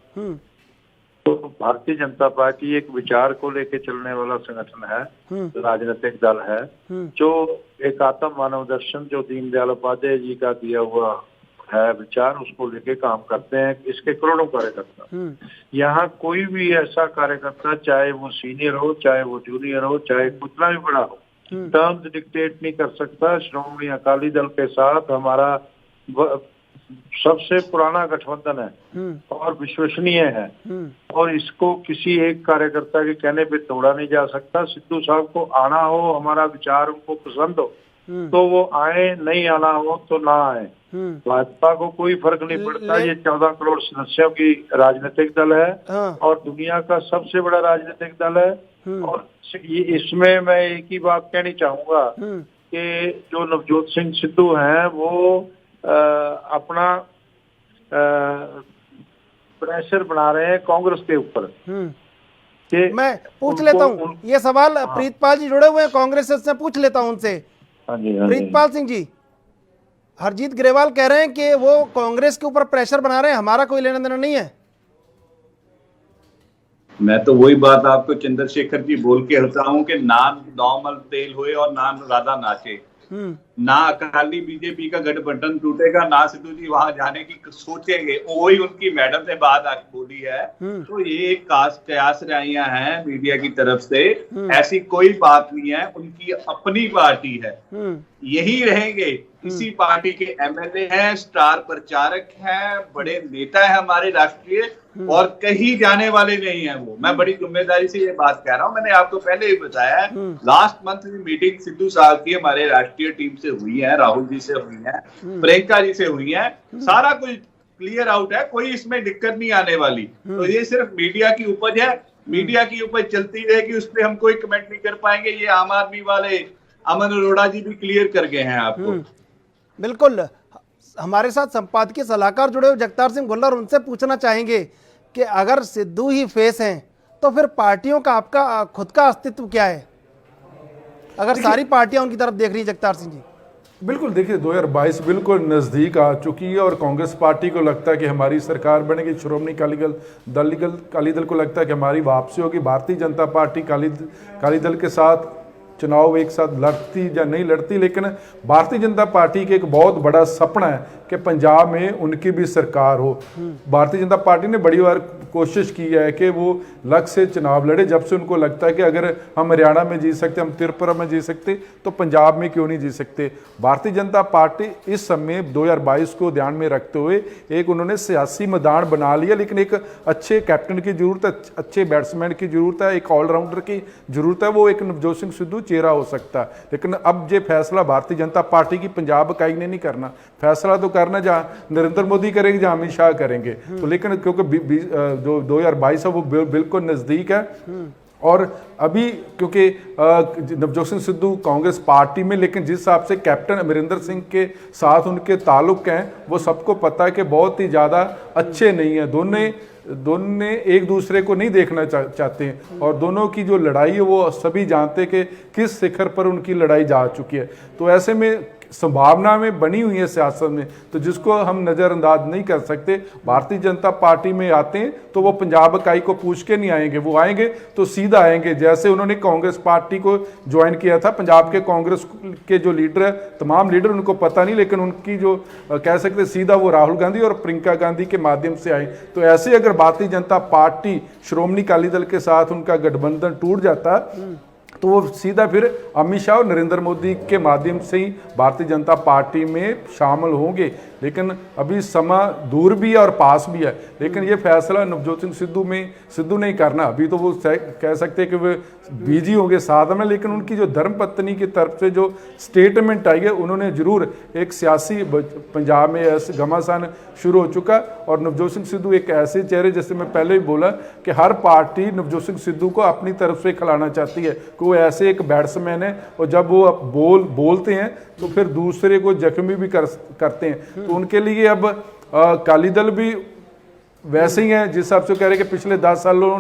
तो भारतीय जनता पार्टी एक विचार को लेकर चलने वाला संगठन है, राजनीतिक दल है, जो एक आत्म मानव दर्शन जो दीनदयाल उपाध्याय जी का दिया हुआ है विचार, उसको लेके काम करते हैं। इसके करोड़ों कार्यकर्ता, यहाँ कोई भी ऐसा कार्यकर्ता, चाहे वो सीनियर हो, चाहे वो जूनियर हो, चाहे कितना भी बड़ा हो, टर्म्स डिक्टेट नहीं कर सकता। श्रोमणी अकाली दल के साथ हमारा सबसे पुराना गठबंधन है और विश्वसनीय है, और इसको किसी एक कार्यकर्ता के कहने पे तोड़ा नहीं जा सकता। सिद्धू साहब को आना हो, हमारा विचार उनको पसंद हो तो वो आए, नहीं आना हो तो ना आए। भाजपा को कोई फर्क नहीं पड़ता। ये 14 करोड़ सदस्यों की राजनीतिक दल है और दुनिया का सबसे बड़ा राजनीतिक दल है। और इसमें मैं एक ही बात कहनी चाहूंगा कि जो नवजोत सिंह सिद्धू हैं वो अपना प्रेशर बना रहे हैं कांग्रेस के ऊपर। मैं पूछ लेता हूँ ये सवाल, प्रीतपाल जी जुड़े हुए हैं कांग्रेस से, पूछ लेता हूँ उनसे। प्रीतपाल सिंह जी, हरजीत ग्रेवाल कह रहे हैं कि वो कांग्रेस के ऊपर प्रेशर बना रहे हैं, हमारा कोई लेना देना नहीं है। मैं तो वही बात आपको चंद्रशेखर जी बोल के हटा हूं कि ना नॉर्मल तेल हुए और ना राधा नाचे, ना अकाली बीजेपी का गठबंधन टूटेगा, ना सिद्धू जी वहां जाने की सोचेंगे। वही उनकी मैडम ने बात आज बोली है। तो ये कयास रहाइयां हैं मीडिया की तरफ से, ऐसी कोई बात नहीं है। उनकी अपनी पार्टी है, यही रहेंगे। इसी पार्टी के एमएलए हैं, स्टार प्रचारक हैं, बड़े नेता है हमारे राष्ट्रीय, और कहीं जाने वाले नहीं है वो। मैं बड़ी जिम्मेदारी से ये बात कह रहा हूं। मैंने आपको पहले ही बताया है, लास्ट मंथ में मीटिंग सिद्धू साहब की हमारे राष्ट्रीय टीम से हुई है, राहुल जी से हुई है, प्रियंका जी से हुई है। सारा कुछ क्लियर आउट है, कोई इसमें दिक्कत नहीं आने वाली। तो ये सिर्फ मीडिया की उपज है, मीडिया की उपज चलती रहेगी, उस पर हम कोई कमेंट नहीं कर पाएंगे। ये आम आदमी वाले अमन अरोड़ा जी भी क्लियर कर गए हैं आपको। बिल्कुल, हमारे साथ संपादकीय सलाहकार जुड़े हुए जगतार सिंह भुल्लर, उनसे पूछना चाहेंगे कि अगर सिद्धू ही फेस हैं तो फिर पार्टियों का आपका खुद का अस्तित्व क्या है, अगर सारी पार्टियां उनकी तरफ देख रही है? जगतार सिंह जी, बिल्कुल, देखिए 2022 बिल्कुल नज़दीक आ चुकी है और कांग्रेस पार्टी को लगता है कि हमारी सरकार बनेगी। श्रोमणी अकाली दल को लगता है कि हमारी वापसी होगी। भारतीय जनता पार्टी अकाली दल के साथ चुनाव एक साथ लड़ती या नहीं लड़ती, लेकिन भारतीय जनता पार्टी के एक बहुत बड़ा सपना है कि पंजाब में उनकी भी सरकार हो। भारतीय जनता पार्टी ने बड़ी बार कोशिश की है कि वो लग से चुनाव लड़े, जब से उनको लगता है कि अगर हम हरियाणा में जी सकते, हम त्रिपुरा में जी सकते, तो पंजाब में क्यों नहीं जी सकते। भारतीय जनता पार्टी इस समय 2022 को ध्यान में रखते हुए एक उन्होंने सियासी मैदान बना लिया, लेकिन एक अच्छे कैप्टन की जरूरत है, अच्छे बैट्समैन की जरूरत है, एक ऑलराउंडर की जरूरत है। वो एक नवजोत सिंह सिद्धू चेहरा हो सकता है, लेकिन अब ये फैसला भारतीय जनता पार्टी की पंजाब इकाई ने नहीं करना। फैसला तो करना जहाँ नरेंद्र मोदी करेंगे, जहाँ अमित शाह करेंगे। तो लेकिन क्योंकि जो 2022 है वो बिल्कुल नजदीक है, और अभी क्योंकि नवजोत सिंह सिद्धू कांग्रेस पार्टी में, लेकिन जिस हिसाब से कैप्टन अमरिंदर सिंह के साथ उनके ताल्लुक हैं वो सबको पता है कि बहुत ही ज़्यादा अच्छे नहीं है। दोनों एक दूसरे को नहीं देखना चाहते हैं, और दोनों की जो लड़ाई है वो सभी जानते हैं कि किस शिखर पर उनकी लड़ाई जा चुकी है। तो ऐसे में संभावना में बनी हुई है सियासत में, तो जिसको हम नज़रअंदाज नहीं कर सकते। भारतीय जनता पार्टी में आते हैं तो वो पंजाब इकाई को पूछ के नहीं आएंगे, वो आएंगे तो सीधा आएंगे। जैसे उन्होंने कांग्रेस पार्टी को ज्वाइन किया था, पंजाब के कांग्रेस के जो लीडर है, तमाम लीडर उनको पता नहीं, लेकिन उनकी जो कह सकते सीधा वो राहुल गांधी और प्रियंका गांधी के माध्यम से आए। तो ऐसे अगर भारतीय जनता पार्टी श्रोमणी अकाली दल के साथ उनका गठबंधन टूट जाता तो वो सीधा फिर अमित शाह और नरेंद्र मोदी के माध्यम से ही भारतीय जनता पार्टी में शामिल होंगे। लेकिन अभी समय दूर भी है और पास भी है, लेकिन ये फैसला नवजोत सिंह सिद्धू नहीं करना। अभी तो वो कह सकते हैं कि वे बिजी होंगे साथ में, लेकिन उनकी जो धर्मपत्नी की तरफ से जो स्टेटमेंट आई है, उन्होंने जरूर एक सियासी पंजाब में ऐसे घमासान शुरू हो चुका। और नवजोत सिंह सिद्धू एक ऐसे चेहरे, जैसे मैं पहले भी बोला कि हर पार्टी नवजोत सिंह सिद्धू को अपनी तरफ से खिलाना चाहती है, कि वो ऐसे एक बैट्समैन है और जब वो बोलते हैं तो फिर दूसरे को जख्मी भी करते हैं। तो उनके लिए अब अकाली दल भी वैसे ही है, जिस हिसाब से कह रहे कि पिछले 10 सालों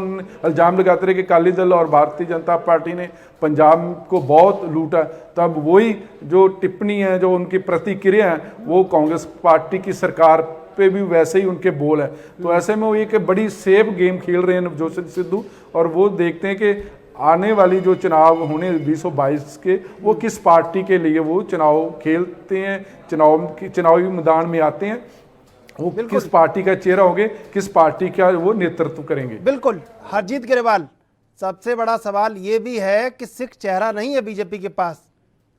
इल्जाम लगाते रहे कि अकाली दल और भारतीय जनता पार्टी ने पंजाब को बहुत लूटा, तब वही जो टिप्पणी है, जो उनकी प्रतिक्रिया है, वो कांग्रेस पार्टी की सरकार पे भी वैसे ही उनके बोल है। तो ऐसे में वो एक बड़ी सेफ गेम खेल रहे हैं नवजोत सिंह सिद्धू, और वो देखते हैं कि आने वाली जो चुनाव होने 2022 के, वो किस पार्टी के लिए वो चुनाव खेलते हैं, चुनावी मैदान में आते हैं, वो किस पार्टी का चेहरा होंगे, किस पार्टी का वो नेतृत्व करेंगे। बिल्कुल। हरजीत ग्रेवाल, सबसे बड़ा सवाल ये भी है कि सिख चेहरा नहीं है बीजेपी के पास,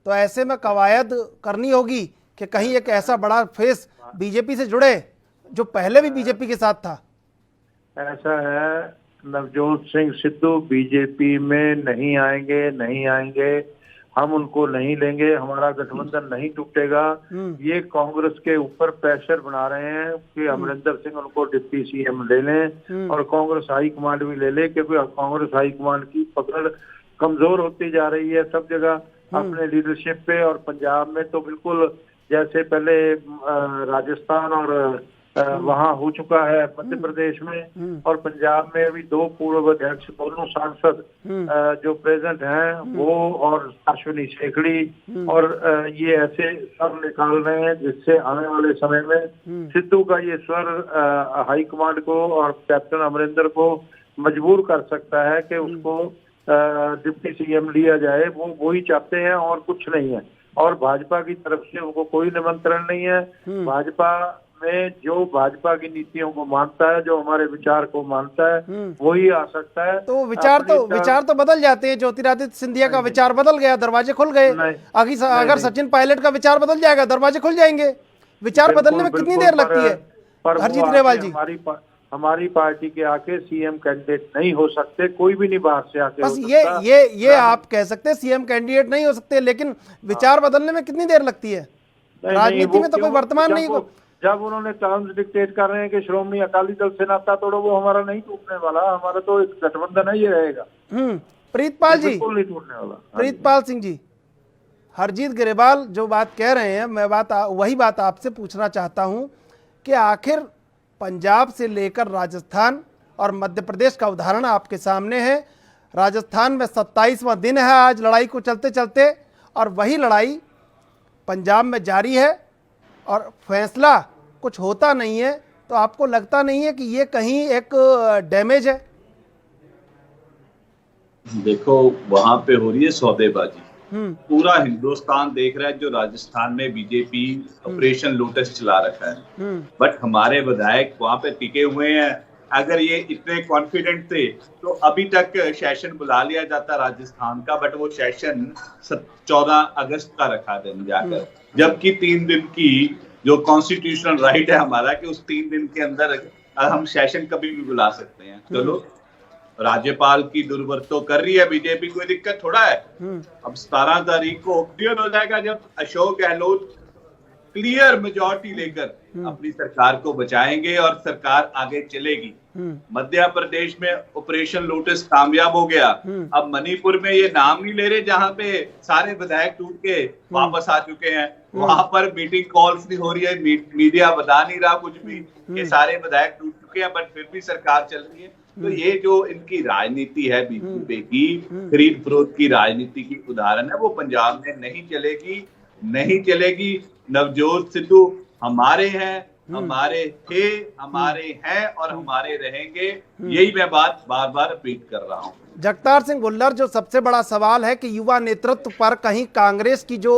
तो ऐसे में कवायद करनी होगी कि कहीं एक ऐसा बड़ा फेस बीजेपी से जुड़े जो पहले भी बीजेपी के साथ था। ऐसा है, नवजोत सिंह सिद्धू बीजेपी में नहीं आएंगे, हम उनको नहीं लेंगे, हमारा गठबंधन नहीं टूटेगा। ये कांग्रेस के ऊपर प्रेशर बना रहे हैं कि अमरिंदर सिंह उनको डिप्टी सीएम ले लें और कांग्रेस हाईकमांड भी ले ले, क्योंकि कांग्रेस हाईकमांड की पकड़ कमजोर होती जा रही है सब जगह अपने लीडरशिप पे। और पंजाब में तो बिल्कुल जैसे पहले राजस्थान और वहाँ हो चुका है मध्य प्रदेश में, और पंजाब में अभी 2 पूर्व अध्यक्ष, दोनों सांसद जो प्रेजेंट हैं वो और अश्विनी शेखड़ी, और ये ऐसे सब निकाल रहे हैं जिससे आने वाले समय में सिद्धू का ये स्वर हाईकमांड को और कैप्टन अमरिंदर को मजबूर कर सकता है कि उसको डिप्टी सीएम लिया जाए। वो वही चाहते हैं और कुछ नहीं है, और भाजपा की तरफ से उनको कोई निमंत्रण नहीं है। भाजपा में जो भाजपा की नीतियों को मानता है, जो हमारे विचार को मानता है, वही आ सकता है। तो विचार तो बदल जाते हैं। ज्योतिरादित्य सिंधिया का विचार बदल गया, दरवाजे खुल गए। अगर सचिन पायलट का विचार बदल जाएगा, दरवाजे खुल जाएंगे। विचार बदलने में कितनी देर लगती है हरजीत ग्रेवाल जी? हमारी पार्टी के आके सीएम कैंडिडेट नहीं हो सकते, कोई भी नहीं बाहर से आके। बस ये आप कह सकते हैं सीएम कैंडिडेट नहीं हो सकते, लेकिन विचार बदलने में कितनी देर लगती है? राजनीति में तो कोई वर्तमान नहीं। जब उन्होंने टर्म्स डिक्टेट कर रहे हैं कि श्रोमणी अकाली दल से नाता तोड़ो, वो हमारा नहीं टूटने वाला, हमारा तो एक गठबंधन है, ये रहेगा। प्रीतपाल जी, बिल्कुल नहीं टूटने वाला। प्रीतपाल सिंह जी, हरजीत ग्रेवाल जो बात कह रहे हैं, मैं वही बात आपसे पूछना चाहता हूं कि आखिर पंजाब से लेकर राजस्थान और मध्य प्रदेश का उदाहरण आपके सामने है। राजस्थान में 27वां दिन है आज लड़ाई को चलते चलते, और वही लड़ाई पंजाब में जारी है और फैसला कुछ होता नहीं है। तो आपको लगता नहीं है कि ये कहीं एक डैमेज है? देखो, वहां पे हो रही है सौदेबाजी, पूरा हिंदुस्तान देख रहा है जो राजस्थान में बीजेपी ऑपरेशन लोटस चला रखा है, बट हमारे विधायक वहां पे टिके हुए हैं। अगर ये इतने कॉन्फिडेंट थे तो अभी तक सेशन बुला लिया जाता राजस्थान का, बट वो सेशन 14 अगस्त का रखा दिन जाकर, जबकि 3 दिन की जो कॉन्स्टिट्यूशनल राइट है हमारा कि उस 3 दिन के अंदर हम सेशन कभी भी बुला सकते हैं। चलो, राज्यपाल की दुर्वर्तो कर रही है बीजेपी, कोई दिक्कत थोड़ा है। अब 17 तारीख को क्लियर हो जाएगा जब अशोक गहलोत क्लियर मेजॉरिटी लेकर अपनी सरकार को बचाएंगे और सरकार आगे चलेगी। मध्य प्रदेश में ऑपरेशन लोटस कामयाब हो गया। अब मणिपुर में ये नाम नहीं ले रहे जहां पे सारे विधायक टूट के वापस आ चुके हैं, वहां पर मीटिंग कॉल्स नहीं हो रही है, मीडिया बता नहीं रहा कुछ भी, ये सारे विधायक टूट चुके हैं, बट फिर भी सरकार चल रही है। तो ये जो इनकी राजनीति है बीजेपी की, खरीद फरोख्त की राजनीति की उदाहरण है, वो पंजाब में नहीं चलेगी, नहीं चलेगी। नवजोत सिद्धू हमारे हैं, हमारे थे, हमारे हैं और हमारे रहेंगे, यही मैं बात बार बार रिपीट कर रहा हूँ। जगतार सिंह भुल्लर, जो सबसे बड़ा सवाल है कि युवा नेतृत्व पर कहीं कांग्रेस की जो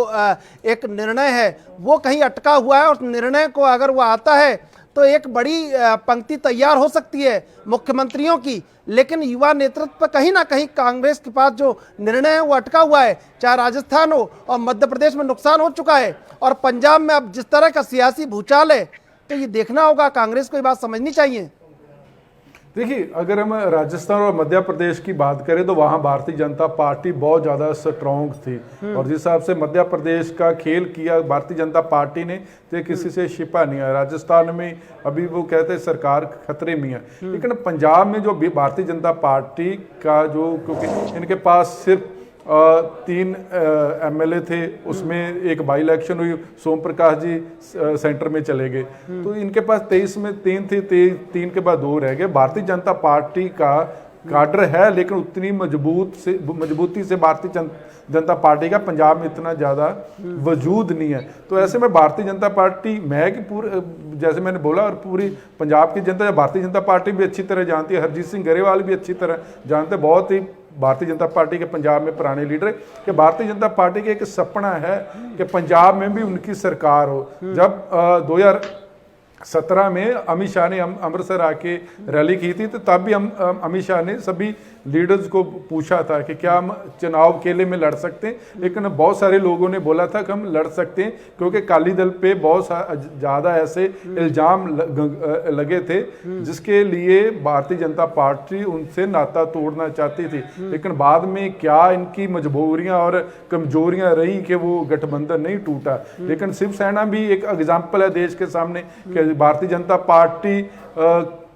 एक निर्णय है वो कहीं अटका हुआ है, और निर्णय को अगर वो आता है तो एक बड़ी पंक्ति तैयार हो सकती है मुख्यमंत्रियों की, लेकिन युवा नेतृत्व पर कहीं ना कहीं कांग्रेस के पास जो निर्णय है वो अटका हुआ है, चाहे राजस्थान हो और मध्य प्रदेश में नुकसान हो चुका है, और पंजाब में अब जिस तरह का सियासी भूचाल है, तो ये देखना होगा, कांग्रेस को ये बात समझनी चाहिए। देखिए, अगर हम राजस्थान और मध्य प्रदेश की बात करें तो वहाँ भारतीय जनता पार्टी बहुत ज़्यादा स्ट्रॉन्ग थी, और जिस हिसाब से मध्य प्रदेश का खेल किया भारतीय जनता पार्टी ने, तो किसी से छिपा नहीं है। राजस्थान में अभी वो कहते हैं सरकार खतरे में है, लेकिन पंजाब में जो भारतीय जनता पार्टी का जो, क्योंकि इनके पास सिर्फ 3 MLA थे, उसमें एक बाई इलेक्शन हुई, सोम प्रकाश जी सेंटर में चले गए, तो इनके पास 23 में 3 थे, 3 के बाद 2 रह गए। भारतीय जनता पार्टी का काडर है, लेकिन उतनी मजबूती से भारतीय जनता पार्टी का पंजाब में इतना ज़्यादा वजूद नहीं है। तो ऐसे में भारतीय जनता पार्टी, मैं कि पूरे, जैसे मैंने बोला, और पूरी पंजाब की जनता भारतीय जनता पार्टी भी अच्छी तरह जानती है, हरजीत सिंह ग्रेवाल भी अच्छी तरह जानते हैं, बहुत ही भारतीय जनता पार्टी के पंजाब में पुराने लीडर है, कि भारतीय जनता पार्टी का एक सपना है कि पंजाब में भी उनकी सरकार हो। जब 2017 में अमित शाह ने अमृतसर आके रैली की थी, तो तब भी अमित शाह ने सभी लीडर्स को पूछा था कि क्या हम चुनाव अकेले में लड़ सकते हैं, लेकिन बहुत सारे लोगों ने बोला था कि हम लड़ सकते हैं, क्योंकि अकाली दल पे बहुत ज़्यादा ऐसे इल्ज़ाम लगे थे जिसके लिए भारतीय जनता पार्टी उनसे नाता तोड़ना चाहती थी। लेकिन बाद में क्या इनकी मजबूरियां और कमजोरियां रही कि वो गठबंधन नहीं टूटा। लेकिन शिवसेना भी एक एग्जाम्पल है देश के सामने कि भारतीय जनता पार्टी,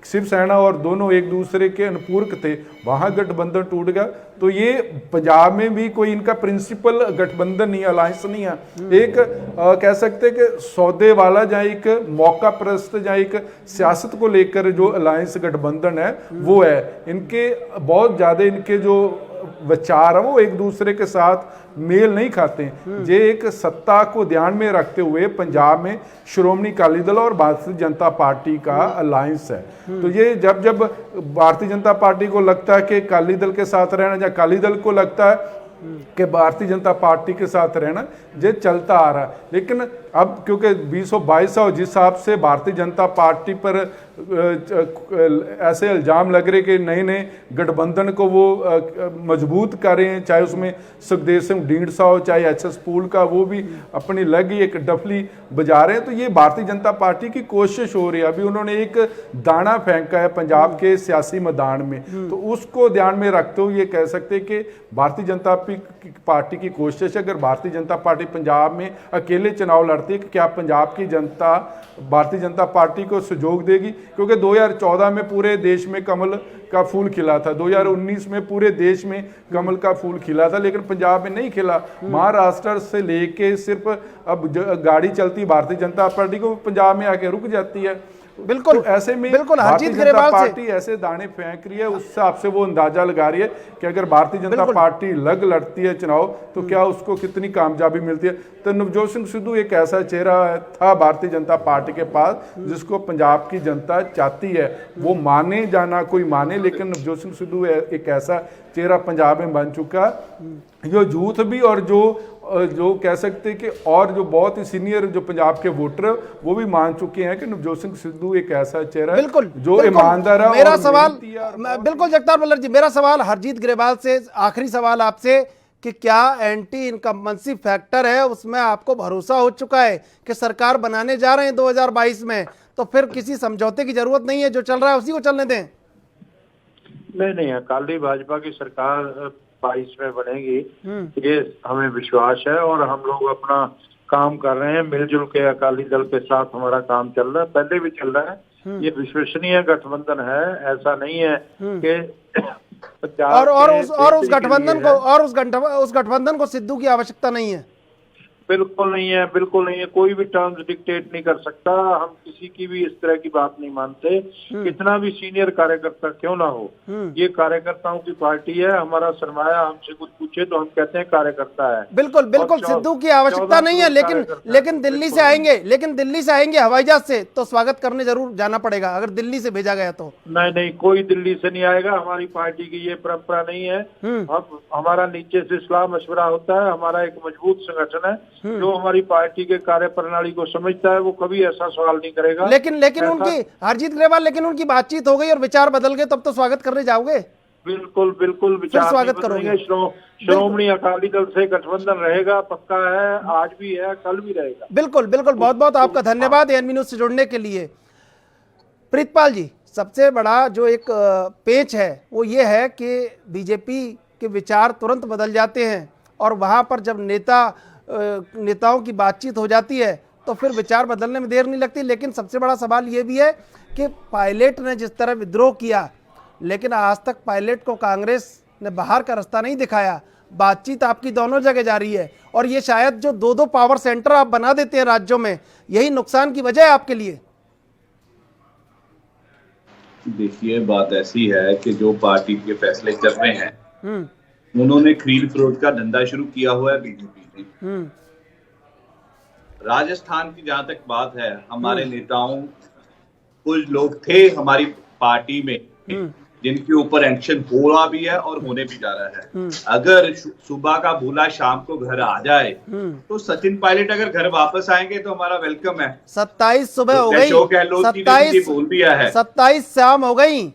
शिवसेना और दोनों एक दूसरे के अनुपूरक थे, वहां गठबंधन टूट गया। तो ये पंजाब में भी कोई इनका प्रिंसिपल गठबंधन नहीं, अलायंस नहीं है, एक कह सकते हैं कि सौदे वाला या एक मौका परस्त या एक सियासत को लेकर जो अलायंस गठबंधन है वो है। इनके बहुत ज़्यादा इनके जो विचार है वो एक दूसरे के साथ मेल नहीं खाते। ये एक सत्ता को ध्यान में रखते हुए पंजाब में श्रोमणी अकाली दल और भारतीय जनता पार्टी का अलायंस है। तो ये जब जब भारतीय जनता पार्टी को लगता है कि अकाली दल के साथ रहना, या अकाली दल को लगता है कि भारतीय जनता पार्टी के साथ रहना, ये चलता आ रहा है। लेकिन अब क्योंकि 2022 और जिस हिसाब से भारतीय जनता पार्टी पर ऐसे इल्जाम लग रहे कि नए नए गठबंधन को वो मजबूत कर रहे हैं, चाहे उसमें सुखदेव सिंह ढींढसा हो, चाहे HS पूल का, वो भी अपनी लगी एक डफली बजा रहे हैं। तो ये भारतीय जनता पार्टी की कोशिश हो रही है। अभी उन्होंने एक दाना फेंका है पंजाब के सियासी मैदान में, तो उसको ध्यान में रखते हुए ये कह सकते हैं कि भारतीय जनता पार्टी की कोशिश, अगर भारतीय जनता पार्टी पंजाब में अकेले चुनाव लड़ती है, कि क्या पंजाब की जनता भारतीय जनता पार्टी को सहयोग देगी? क्योंकि 2014 में पूरे देश में कमल का फूल खिला था, 2019 में पूरे देश में कमल का फूल खिला था, लेकिन पंजाब में नहीं खिला। महाराष्ट्र से लेके सिर्फ अब गाड़ी चलती भारतीय जनता पार्टी को पंजाब में आके रुक जाती है। बिल्कुल, तो ऐसे में बिल्कुल, भारतीय हरजीत जनता ग्रेवाल से- पार्टी ऐसे दाने फेंक रही है, उस हिसाब से वो अंदाजा लगा रही है कि अगर भारतीय जनता पार्टी लड़ती है चुनाव तो क्या उसको कितनी कामयाबी मिलती है। तो नवजोत सिंह सिद्धू एक ऐसा चेहरा था भारतीय जनता पार्टी के पास जिसको पंजाब की जनता चाहती है, वो माने जाना कोई माने, लेकिन नवजोत सिंह सिद्धू एक ऐसा चेहरा पंजाब में बन चुका जो झूठ भी और जो कह सकते हैं कि और जो बहुत ही सीनियर जो पंजाब के वोटर वो भी मान चुके हैं कि नवजोत सिंह सिद्धू एक ऐसा चेहरा है बिल्कुल जो बिल्कुल। ईमानदार है। मेरा और सवाल मेहनती है और बिल्कुल जगतार मल्लर जी, मेरा सवाल हरजीत ग्रेवाल से, आखिरी सवाल आपसे कि क्या एंटी इनकम्बेंसी फैक्टर है उसमें आपको भरोसा हो चुका है कि सरकार बनाने जा रहे हैं 2022 में, तो फिर किसी समझौते की जरूरत नहीं है, जो चल रहा है उसी को चलने दें? नहीं, अकाली भाजपा की सरकार 22 में बनेगी, ये हमें विश्वास है और हम लोग अपना काम कर रहे हैं मिलजुल के। अकाली दल के साथ हमारा काम चल रहा है, पहले भी चल रहा है। ये विश्वसनीय गठबंधन है, ऐसा नहीं है कि उस गठबंधन को सिद्धू की आवश्यकता नहीं है। बिल्कुल नहीं है, बिल्कुल नहीं है। कोई भी टर्म्स डिक्टेट नहीं कर सकता। हम किसी की भी इस तरह की बात नहीं मानते, कितना भी सीनियर कार्यकर्ता क्यों ना हो। ये कार्यकर्ताओं की पार्टी है, हमारा सरमाया। हमसे कुछ पूछे तो हम कहते हैं कार्यकर्ता है। बिल्कुल बिल्कुल, सिद्धू की आवश्यकता नहीं है, लेकिन दिल्ली से आएंगे हवाई जहाज से, तो स्वागत करने जरूर जाना पड़ेगा अगर दिल्ली से भेजा गया तो। नहीं, कोई दिल्ली से नहीं आएगा। हमारी पार्टी की ये परंपरा नहीं है। हमारा नीचे से सलाह मशवरा होता है। हमारा एक मजबूत संगठन है जो हमारी पार्टी के कार्य प्रणाली को समझता है, वो कभी ऐसा सवाल नहीं करेगा। लेकिन उनकी हरजीत ग्रेवाल, लेकिन उनकी बातचीत हो गई और विचार बदल गए, तब तो स्वागत करने जाओगे? बिल्कुल विचार स्वागत करोगे। श्रोमणी अकाली दल से गठबंधन रहेगा, पक्का है, आज भी है, कल भी रहेगा। बिल्कुल बिल्कुल, बहुत बहुत आपका धन्यवाद एएनबी न्यूज से जुड़ने के लिए। प्रीतपाल जी, सबसे बड़ा जो एक पेच है वो ये है कि बीजेपी के विचार तुरंत बदल जाते हैं और वहां पर जब नेताओं की बातचीत हो जाती है तो फिर विचार बदलने में देर नहीं लगती। लेकिन सबसे बड़ा सवाल ये भी है कि पायलट ने जिस तरह विद्रोह किया, लेकिन आज तक पायलट को कांग्रेस ने बाहर का रास्ता नहीं दिखाया। बातचीत आपकी दोनों जगह जारी है और ये शायद जो दो पावर सेंटर आप बना देते हैं राज्यों में, यही नुकसान की वजह है आपके लिए। देखिए, बात ऐसी है कि जो पार्टी के फैसले चल रहे हैं उन्होंने खरीद फरोख्त का धंधा शुरू किया हुआ है बीजेपी ने। राजस्थान की जहां तक बात है, हमारे नेताओं कुछ लोग थे हमारी पार्टी में जिनके ऊपर एक्शन हुआ भी है और होने भी जा रहा है। अगर सुबह का भूला शाम को घर आ जाए तो सचिन पायलट अगर घर वापस आएंगे तो हमारा वेलकम है। 27 सुबह हो गई, 27 शाम हो गई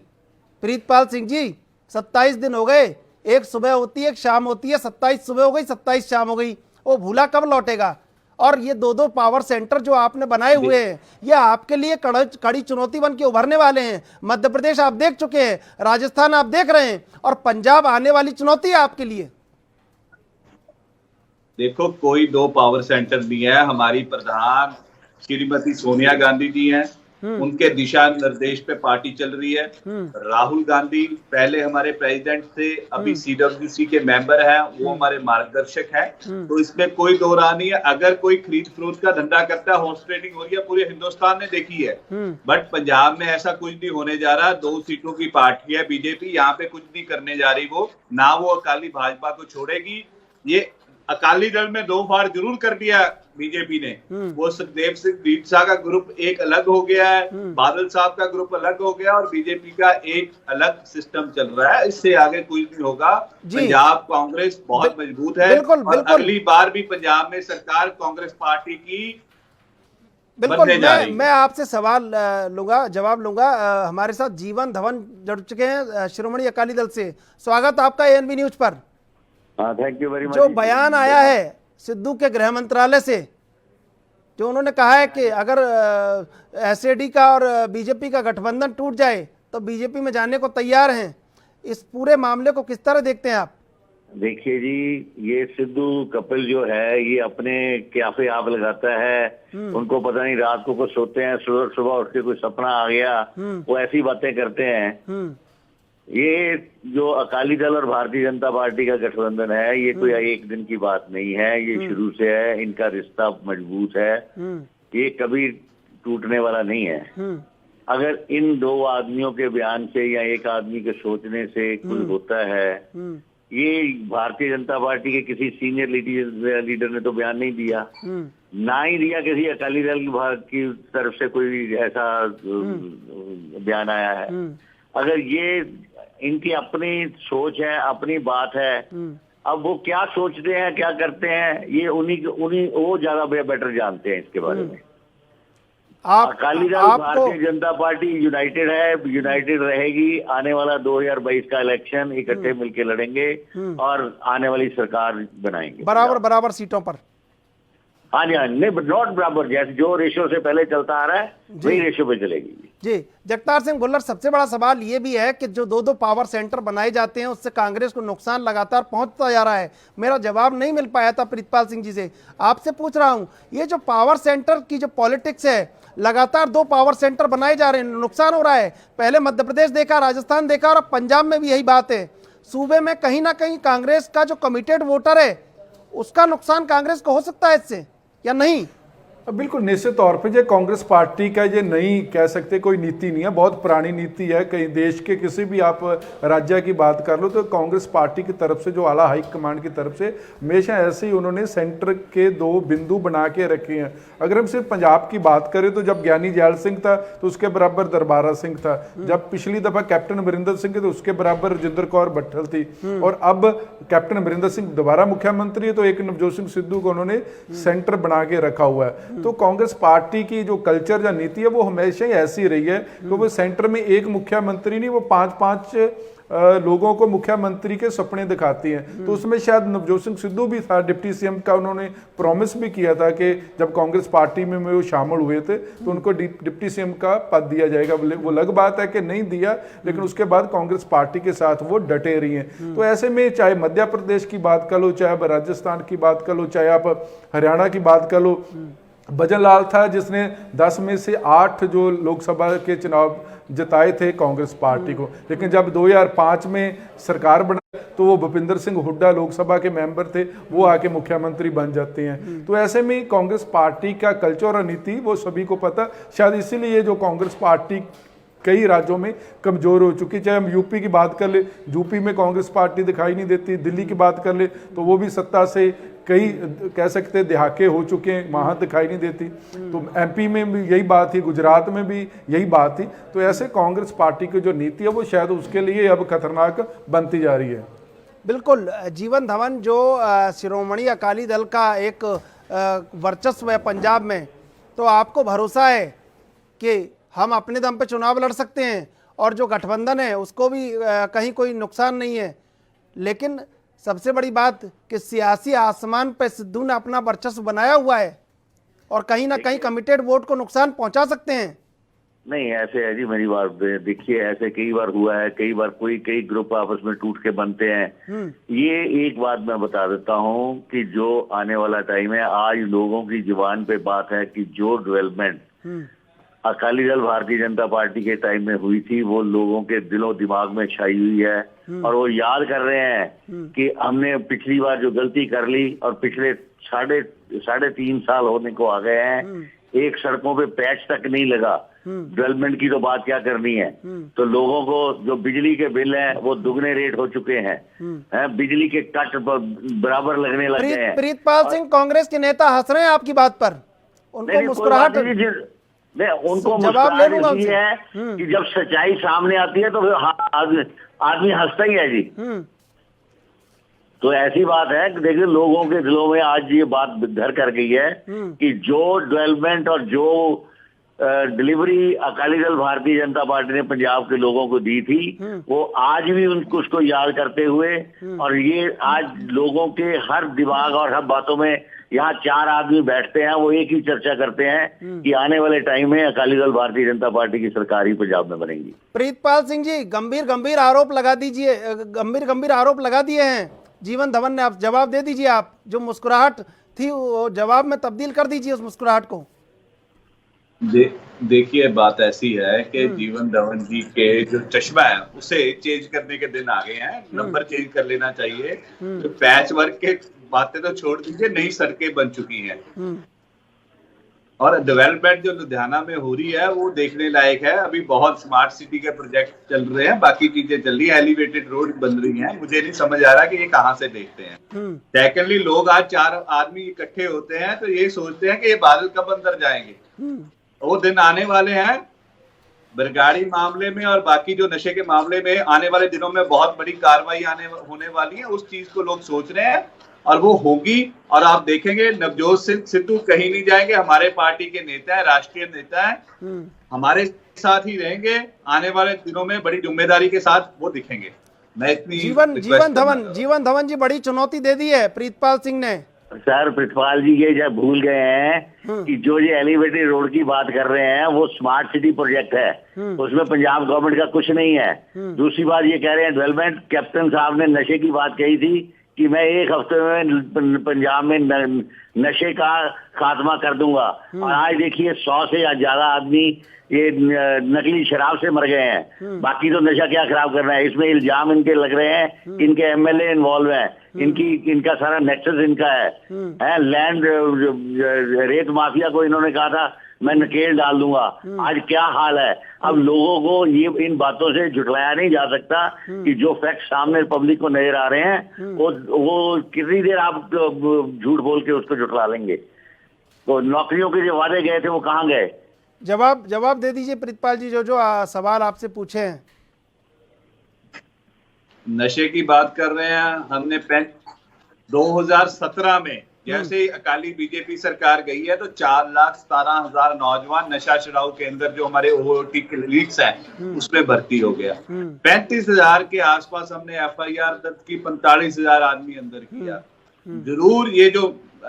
प्रीतपाल सिंह जी, 27 दिन हो गए। एक सुबह होती है, एक शाम होती है, 27 सुबह हो गई, 27 शाम हो गई। वो भूला कब लौटेगा? और ये दो पावर सेंटर जो आपने बनाए हुए हैं, ये आपके लिए कड़ी चुनौती बन के उभरने वाले हैं। मध्य प्रदेश आप देख चुके हैं, राजस्थान आप देख रहे हैं, और पंजाब आने वाली चुनौती है आपके लिए। देखो, कोई दो पावर सेंटर नहीं है। हमारी प्रधान श्रीमती सोनिया गांधी जी हैं, उनके दिशा निर्देश पे पार्टी चल रही है। राहुल गांधी पहले हमारे प्रेसिडेंट थे, अभी सीडब्ल्यूसी के मेंबर हैं, वो हमारे मार्गदर्शक हैं। तो इसमें कोई दो राह नहीं है। अगर कोई खरीद फरोख्त का धंधा करता है, हॉर्स ट्रेडिंग हो रही है, पूरे हिंदुस्तान ने देखी है। बट पंजाब में ऐसा कुछ नहीं होने जा रहा। 2 सीटों की पार्टी है बीजेपी, यहाँ पे कुछ नहीं करने जा रही वो, ना वो अकाली भाजपा को छोड़ेगी। ये अकाली दल में 2 बार जरूर कर दिया बीजेपी ने। वो सुखदेव सिंह ढींडसा का ग्रुप एक अलग हो गया है, बादल साहब का ग्रुप अलग हो गया, और बीजेपी का एक अलग सिस्टम चल रहा है। इससे आगे कुछ नहीं होगा। पंजाब कांग्रेस बहुत मजबूत है। और अगली बार भी पंजाब में सरकार कांग्रेस पार्टी की बिल्कुल। मैं आपसे जवाब लूंगा। हमारे साथ जीवन धवन जुड़ चुके हैं शिरोमणि अकाली दल से। स्वागत आपका एएनबी न्यूज पर। Thank you very much. जो बयान आया है सिद्धू के गृह मंत्रालय से, जो उन्होंने कहा है कि अगर एसएडी का और बीजेपी का गठबंधन टूट जाए तो बीजेपी में जाने को तैयार हैं, इस पूरे मामले को किस तरह देखते हैं आप? देखिए जी, ये सिद्धू कपिल जो है, ये अपने क्याफे आप लगाता है। उनको पता नहीं, रात को कुछ सोते हैं, सुबह उठ के कोई सपना आ गया, वो ऐसी बातें करते हैं। ये जो अकाली दल और भारतीय जनता पार्टी का गठबंधन है, ये कोई एक दिन की बात नहीं है, ये शुरू से है। इनका रिश्ता मजबूत है, ये कभी टूटने वाला नहीं है। अगर इन दो आदमियों के बयान से या एक आदमी के सोचने से कुछ होता है, ये भारतीय जनता पार्टी के किसी सीनियर लीडर ने तो बयान नहीं दिया, ना ही दिया किसी अकाली दल की तरफ से कोई ऐसा बयान आया है। अगर ये इनकी अपनी सोच है, अपनी बात है, अब वो क्या सोचते हैं, क्या करते हैं, ये उन्हीं वो ज्यादा बेटर जानते हैं इसके बारे में। अकाली दल भारतीय जनता पार्टी यूनाइटेड है, यूनाइटेड रहेगी। आने वाला 2022 का इलेक्शन इकट्ठे मिलकर लड़ेंगे और आने वाली सरकार बनाएंगे बराबर सीटों पर। हाँ जी, हाँ, नहीं नॉट बराबर, जैसे जो रेशो से पहले चलता आ रहा है वही रेशो पे चलेगी जी। जगतार सिंह भुल्लर, सबसे बड़ा सवाल ये भी है कि जो दो पावर सेंटर बनाए जाते हैं उससे कांग्रेस को नुकसान लगातार पहुंचता जा रहा है। मेरा जवाब नहीं मिल पाया था प्रीतपाल सिंह जी से, आपसे पूछ रहा हूं, ये जो पावर सेंटर की जो पॉलिटिक्स है, लगातार 2 पावर सेंटर बनाए जा रहे हैं, नुकसान हो रहा है। पहले मध्य प्रदेश देखा, राजस्थान देखा, और अब पंजाब में भी यही बात है। सूबे में कहीं ना कहीं कांग्रेस का जो कमिटेड वोटर है उसका नुकसान कांग्रेस को हो सकता है इससे या नहीं? बिल्कुल निश्चित तौर पे ये कांग्रेस पार्टी का ये नई कह सकते कोई नीति नहीं है, बहुत पुरानी नीति है। कहीं देश के किसी भी आप राज्य की बात कर लो तो कांग्रेस पार्टी की तरफ से, जो आला हाई कमांड की तरफ से, हमेशा ऐसे ही उन्होंने सेंटर के 2 बिंदु बना के रखे हैं। अगर हम सिर्फ पंजाब की बात करें तो जब ज्ञानी जैल सिंह था तो उसके बराबर दरबारा सिंह था, जब पिछली दफा कैप्टन अमरिंदर सिंह थे तो उसके बराबर रजिंदर कौर भट्टल थी, और अब कैप्टन अमरिंदर सिंह दोबारा मुख्यमंत्री है तो एक नवजोत सिंह सिद्धू को उन्होंने सेंटर बना के रखा हुआ है। तो कांग्रेस पार्टी की जो कल्चर या नीति है वो हमेशा ही ऐसी रही है कि वो सेंटर में एक मुख्यमंत्री नहीं, वो 5-5 लोगों को मुख्यमंत्री के सपने दिखाती हैं। तो उसमें शायद नवजोत सिंह सिद्धू भी था, डिप्टी सीएम का उन्होंने प्रॉमिस भी किया था कि जब कांग्रेस पार्टी में वो शामिल हुए थे तो उनको डिप्टी सीएम का पद दिया जाएगा। वो अलग बात है कि नहीं दिया, लेकिन उसके बाद कांग्रेस पार्टी के साथ वो डटे रही हैं। तो ऐसे में चाहे मध्य प्रदेश की बात कर लो, चाहे आप राजस्थान की बात कर लो, चाहे आप हरियाणा की बात कर लो, भजन लाल था जिसने 10 में से 8 जो लोकसभा के चुनाव जिताए थे कांग्रेस पार्टी को, लेकिन जब 2005 में सरकार बना तो वो भूपिंदर सिंह हुड्डा लोकसभा के मेंबर थे, वो आके मुख्यमंत्री बन जाते हैं। तो ऐसे में कांग्रेस पार्टी का कल्चर और नीति वो सभी को पता, शायद इसीलिए जो कांग्रेस पार्टी कई राज्यों में कमजोर हो चुकी। चाहे हम यूपी की बात कर ले, यूपी में कांग्रेस पार्टी दिखाई नहीं देती, दिल्ली की बात कर ले तो वो भी सत्ता से कई कह सकते दहाके हो चुके हैं, वहाँ दिखाई नहीं देती। तो एमपी में भी यही बात थी, गुजरात में भी यही बात थी। तो ऐसे कांग्रेस पार्टी की जो नीति है वो शायद उसके लिए अब खतरनाक बनती जा रही है। बिल्कुल। जीवन धवन, जो शिरोमणि अकाली दल का एक वर्चस्व है पंजाब में, तो आपको भरोसा है कि हम अपने दम पे चुनाव लड़ सकते हैं और जो गठबंधन है उसको भी कहीं कोई नुकसान नहीं है? लेकिन सबसे बड़ी बात कि सियासी आसमान पे सिद्धू ने अपना वर्चस्व बनाया हुआ है और कहीं ना कहीं कमिटेड वोट को नुकसान पहुंचा सकते हैं। नहीं, ऐसे है जी, मेरी बात देखिए, ऐसे कई बार हुआ है, कई बार कई ग्रुप आपस में टूट के बनते हैं। ये एक बात मैं बता देता हूँ कि जो आने वाला टाइम है, आज लोगों की जुबान पे बात है कि जो डेवलपमेंट अकाली दल भारतीय जनता पार्टी के टाइम में हुई थी वो लोगों के दिलो दिमाग में छाई हुई है, और वो याद कर रहे हैं कि हमने पिछली बार जो गलती कर ली और पिछले साढ़े 3 साल होने को आ गए हैं, एक सड़कों पे पैच तक नहीं लगा। डेवलपमेंट की तो बात क्या करनी है। तो लोगों को जो बिजली के बिल हैं वो दुगने रेट हो चुके हैं, बिजली के कट बराबर लगने लगे हैं। प्रीतपाल सिंह, कांग्रेस के नेता हंस रहे हैं आपकी बात पर, उनको मुस्कुराहट, उनको मुस्कुराहट इसलिए है कि जब सच्चाई सामने आती है तो फिर आदमी हंसता ही है जी। तो ऐसी बात है कि देखिए, लोगों के दिलों में आज ये बात घर कर गई है कि जो डेवलपमेंट और जो डिलीवरी अकाली दल भारतीय जनता पार्टी ने पंजाब के लोगों को दी थी वो आज भी उसको याद करते हुए, और ये आज लोगों के हर दिमाग और हर बातों में, यहाँ 4 आदमी बैठते हैं वो एक ही चर्चा करते हैं कि आने वाले टाइम में अकाली दल भारतीय जनता पार्टी की सरकार ही पंजाब में बनेगी। प्रीतपाल सिंह जी, गंभीर आरोप लगा दीजिए, गंभीर आरोप लगा दिए हैं जीवन धवन ने, आप जवाब दे दीजिए। आप जो मुस्कुराहट थी वो जवाब में तब्दील कर दीजिए उस मुस्कुराहट को। देखिए, बात ऐसी है कि जीवन धवन जी के जो चश्मा है उसे चेंज करने के दिन आ गए हैं, नंबर चेंज कर लेना चाहिए। तो पैच वर्क के बातें तो छोड़ दीजिए, नई सड़कें बन चुकी हैं। और डेवलपमेंट जो लुधियाना में हो रही है वो देखने लायक है। अभी बहुत स्मार्ट सिटी के प्रोजेक्ट चल रहे हैं, बाकी चीजें चल रही है, एलिवेटेड रोड बन रही हैं। मुझे नहीं समझ आ रहा कि ये कहाँ से देखते हैं। सेकेंडली, लोग आज 4 आदमी इकट्ठे होते हैं तो ये सोचते हैं कि ये बादल कब अंदर जाएंगे। वो दिन आने वाले हैं बरगाड़ी मामले में और बाकी जो नशे के मामले में आने वाले दिनों में बहुत बड़ी कार्रवाई होने वाली है। उस चीज को लोग सोच रहे हैं और वो होगी। और आप देखेंगे नवजोत सिंह सिद्धू कहीं नहीं जाएंगे, हमारे पार्टी के नेता है, राष्ट्रीय नेता है, हमारे साथ ही रहेंगे। आने वाले दिनों में बड़ी जिम्मेदारी के साथ वो दिखेंगे। मैं इतनी जीवन धवन जी बड़ी चुनौती दे दी है प्रीतपाल सिंह ने। सर, प्रितपाल जी ये जब भूल गए हैं कि जो ये एलिवेटेड रोड की बात कर रहे हैं वो स्मार्ट सिटी प्रोजेक्ट है, उसमें पंजाब गवर्नमेंट का कुछ नहीं है। दूसरी बात ये कह रहे हैं डेवलपमेंट, कैप्टन साहब ने नशे की बात कही थी कि मैं 1 हफ्ते में पंजाब में नशे का खात्मा कर दूंगा, और आज देखिए 100 से ज्यादा आदमी ये नकली शराब से मर गए हैं। बाकी तो नशा क्या खराब करना है। इसमें इल्जाम इनके लग रहे हैं, इनके एमएलए इन्वॉल्व हैं, इनका सारा नेक्सस इनका है। लैंड रेत माफिया को इन्होंने कहा था मैं नकेल डाल दूंगा। आज क्या हाल है। अब लोगों को ये इन बातों से झुठलाया नहीं जा सकता कि जो फैक्ट सामने पब्लिक को नजर आ रहे हैं वो कितनी देर आप झूठ बोल के उसको झुठला लेंगे। तो नौकरियों के जो वादे गए थे वो कहाँ गए। जवाब दे दीजिए प्रीतपाल जी, जो सवाल आपसे पूछे हैं। नशे की बात कर रहे हैं। हमने 2017 में जैसे ही अकाली बीजेपी सरकार गई है तो 4,17,000 नौजवान नशा छुड़ाऊ केंद्र जो हमारे ओटी क्लिनिक्स हैं उसमें भर्ती हो गया। 35,000 के आसपास हमने एफआईआर दर्ज की, 45,000 आदमी अंदर किया। जरूर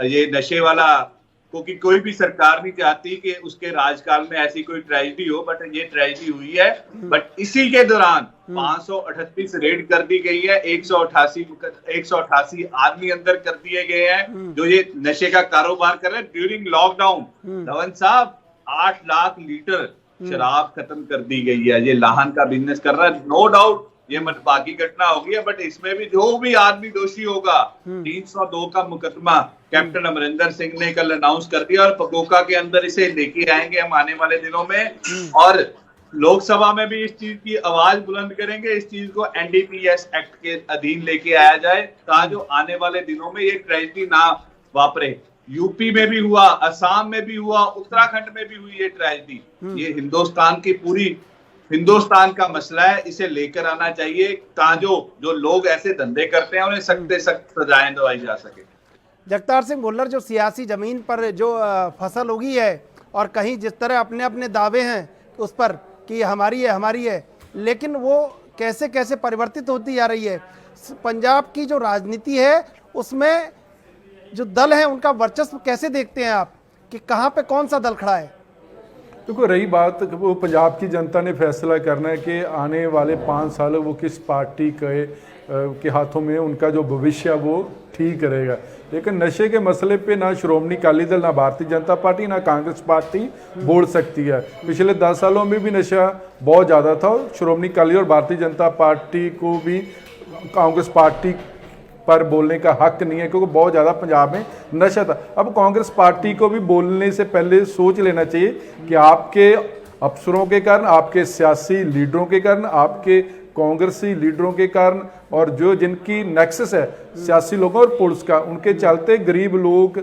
ये नशे वाला, क्योंकि कोई भी सरकार नहीं चाहती कि उसके राजकाल में ऐसी कोई ट्रेजेडी हो, बट ये ट्रेजेडी हुई है। बट इसी के दौरान 538 रेड कर दी गई है, 188 आदमी अंदर कर दिए गए हैं जो ये नशे का कारोबार कर रहे हैं। ड्यूरिंग लॉकडाउन धवन साहब 8 लाख लीटर शराब खत्म कर दी गई है। ये लाहन का बिजनेस कर रहा है, नो डाउट ये बाकी घटना होगी है, बट इसमें भी जो भी आदमी दोषी होगा 302 का मुकदमा कैप्टन अमरिंदर सिंह ने कल अनाउंस कर दिया और पकोका के अंदर इसे लेके आएंगे हम आने वाले दिनों में। और लोकसभा में भी इस चीज की आवाज बुलंद करेंगे, इस चीज को एनडीपीएस एक्ट के अधीन लेके आया जाए ताकि आने वाले दिनों में ये ट्रेजेडी ना वापरे। यूपी में भी हुआ, असम में भी हुआ, उत्तराखंड में भी हुई ये ट्रेजेडी। ये हिंदुस्तान का मसला है, इसे लेकर आना चाहिए ताकि जो लोग ऐसे धंधे करते हैं उन्हें सख्त से सख्त सजाएं दिलाई जा सके। जगतार सिंह भुल्लर, जो सियासी जमीन पर जो फसल उगी है और कहीं जिस तरह अपने अपने दावे हैं उस पर कि हमारी है, लेकिन वो कैसे कैसे परिवर्तित होती जा रही है। पंजाब की जो राजनीति है उसमें जो दल है उनका वर्चस्व कैसे देखते हैं आप, कि कहाँ पे कौन सा दल खड़ा है। देखो, रही बात वो पंजाब की जनता ने फैसला करना है कि आने वाले 5 साल वो किस पार्टी के हाथों में उनका जो भविष्य वो ठीक रहेगा। लेकिन नशे के मसले पे ना श्रोमणी अकाली दल, ना भारतीय जनता पार्टी, ना कांग्रेस पार्टी बोल सकती है। पिछले 10 सालों में भी नशा बहुत ज़्यादा था। श्रोमणी अकाली और भारतीय जनता पार्टी को भी कांग्रेस पार्टी पर बोलने का हक नहीं है क्योंकि बहुत ज़्यादा पंजाब में नशा था। अब कांग्रेस पार्टी को भी बोलने से पहले सोच लेना चाहिए कि आपके अफसरों के कारण, आपके सियासी लीडरों के कारण, आपके कांग्रेसी लीडरों के कारण और जो जिनकी नेक्सस है सियासी लोगों और पुलिस का, उनके चलते गरीब लोग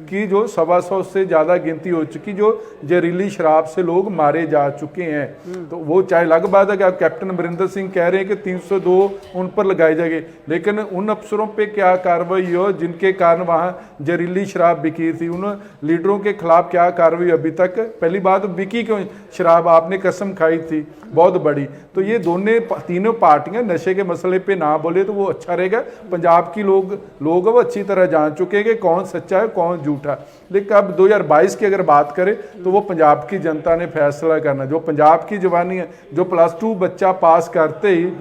की जो 125 से ज़्यादा गिनती हो चुकी, जो जहरीली शराब से लोग मारे जा चुके हैं। तो वो चाहे अलग बात है कि आप कैप्टन अमरिंदर सिंह कह रहे हैं कि 302 उन पर लगाई जाएगी, लेकिन उन अफसरों पे क्या कार्रवाई हो जिनके कारण वहाँ जहरीली शराब बिकी थी, उन लीडरों के खिलाफ क्या कार्रवाई अभी तक। पहली बात, बिकी क्यों शराब, आपने कसम खाई थी बहुत बड़ी। तो ये तीनों पार्टियां नशे के मसले पे ना बोले तो वो अच्छा रहेगा। पंजाब की लोग वो अच्छी तरह जान चुके हैं कि कौन सच्चा है कौन झूठा। लेकिन अब 2022 की अगर बात करें तो वो पंजाब की जनता ने फैसला करना। जो पंजाब की जवानी है, जो +2 बच्चा पास करते ही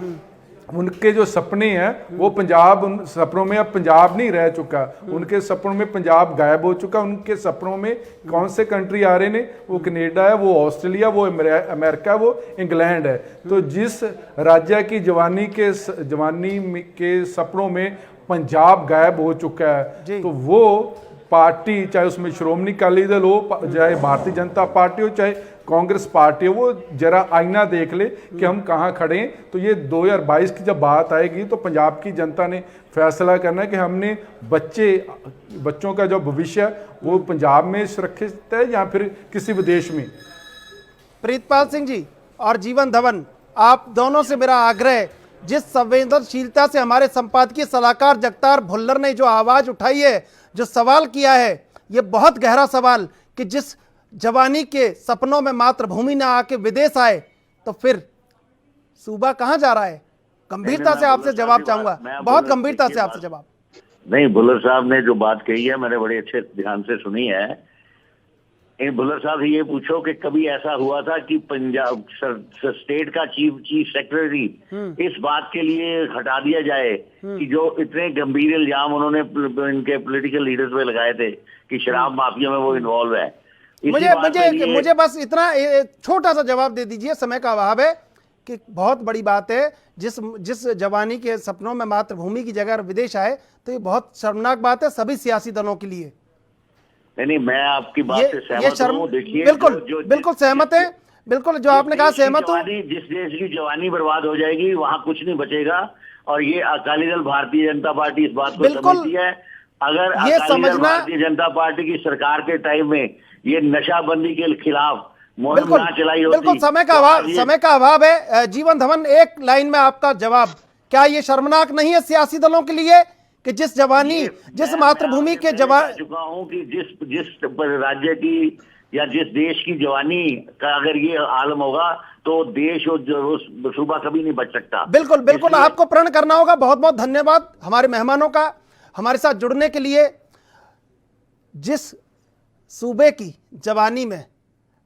उनके जो सपने हैं वो पंजाब, उन सपनों में अब पंजाब नहीं रह चुका, उनके सपनों में पंजाब गायब हो चुका। उनके सपनों में कौन से कंट्री आ रहे हैं, वो कनेडा है, वो ऑस्ट्रेलिया, वो अमेरिका, वो इंग्लैंड है। तो जिस राज्य की जवानी के सपनों में पंजाब गायब हो चुका है, तो वो पार्टी, चाहे उसमें श्रोमणी अकाली दल हो, चाहे भारतीय जनता पार्टी हो, चाहे कांग्रेस पार्टी हो, वो जरा आईना देख ले कि हम कहाँ खड़े हैं। तो ये 2022 की जब बात आएगी तो पंजाब की जनता ने फैसला करना है कि हमने बच्चों का जो भविष्य वो पंजाब में सुरक्षित है या फिर किसी विदेश में। प्रीतपाल सिंह जी और जीवन धवन, आप दोनों से मेरा आग्रह है, जिस संवेदनशीलता से हमारे संपादकीय सलाहकार जगतार भुल्लर ने जो आवाज उठाई है, जो सवाल किया है, ये बहुत गहरा सवाल कि जिस जवानी के सपनों में मातृभूमि ना आके विदेश आए तो फिर सूबा कहां जा रहा है। गंभीरता से आपसे जवाब चाहूंगा, बहुत गंभीरता से आपसे जवाब। नहीं, भुल्लर साहब ने जो बात कही है मैंने बड़े अच्छे ध्यान से सुनी है। भुल्लर साहब से ये पूछो कि कभी ऐसा हुआ था कि पंजाब स्टेट का चीफ सेक्रेटरी इस बात के लिए हटा दिया जाए कि जो इतने गंभीर इल्जाम उन्होंने इनके पॉलिटिकल लीडर्स पे लगाए थे कि शराब माफिया में वो इन्वॉल्व है। मुझे बस इतना छोटा सा जवाब दे दीजिए, समय का अभाव है, कि बहुत बड़ी बात है जिस जवानी के सपनों में मातृभूमि की जगह विदेश आए तो ये बहुत शर्मनाक बात है सभी सियासी दलों के लिए। नहीं, मैं आपकी बात से सहमत हूं। देखिए, बिल्कुल सहमत है, बिल्कुल जो आपने कहा सहमत हूं। जिस देश की जवानी बर्बाद हो जाएगी वहां कुछ नहीं बचेगा, और ये अकाली दल भारतीय जनता पार्टी इस बात को समझती है। अगर ये अकाली दल भारतीय जनता पार्टी की सरकार के टाइम में ये नशाबंदी के खिलाफ मुहिम ना चलाई होती। बिल्कुल समय का अभाव है। जीवन धवन, एक लाइन में आपका जवाब, क्या ये शर्मनाक नहीं है सियासी दलों के लिए कि जिस जवानी, जिस मातृभूमि के जवान चुका हूं कि जिस राज्य की या जिस देश की जवानी का अगर ये आलम होगा तो देश और सूबा कभी नहीं बच सकता। बिल्कुल आपको प्रण करना होगा। बहुत बहुत धन्यवाद हमारे मेहमानों का हमारे साथ जुड़ने के लिए। जिस सूबे की जवानी में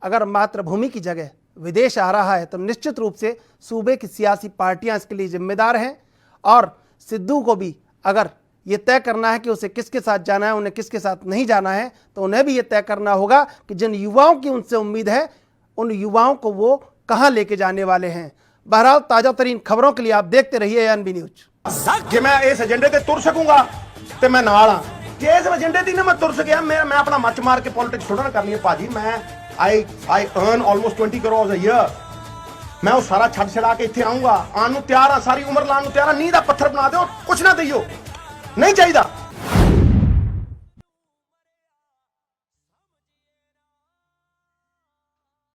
अगर मातृभूमि की जगह विदेश आ रहा है तो निश्चित रूप से सूबे की सियासी पार्टियां इसके लिए जिम्मेदार हैं, और सिद्धू को भी अगर ये तय करना है कि उसे किसके साथ जाना है, उन्हें किसके साथ नहीं जाना है, तो उन्हें भी ये तय करना होगा कि जिन युवाओं की उनसे उम्मीद है उन युवाओं को वो कहां लेके जाने वाले हैं। बहरहाल ताजा तरीन खबरों के लिए आप देखते रहिए एएनबी न्यूज। कि मैं इस एजेंडे ते तुर सकूंगा ते मैं नाल हां, कि इस एजेंडे ते ना मैं तुर सकिया, मैं अपना मच मार के पॉलिटिक्स थोड़ा ना करनी है भाजी। मैं I earn almost 20 crore a year. मैं वो सारा छड़ छड़ा के इत्थे आऊंगा, आन नूं तैयार हां, सारी उम्र लाण नूं तैयार हां। नींह दा पत्थर बना दो, कुछ ना दईओ, नहीं चाहिए।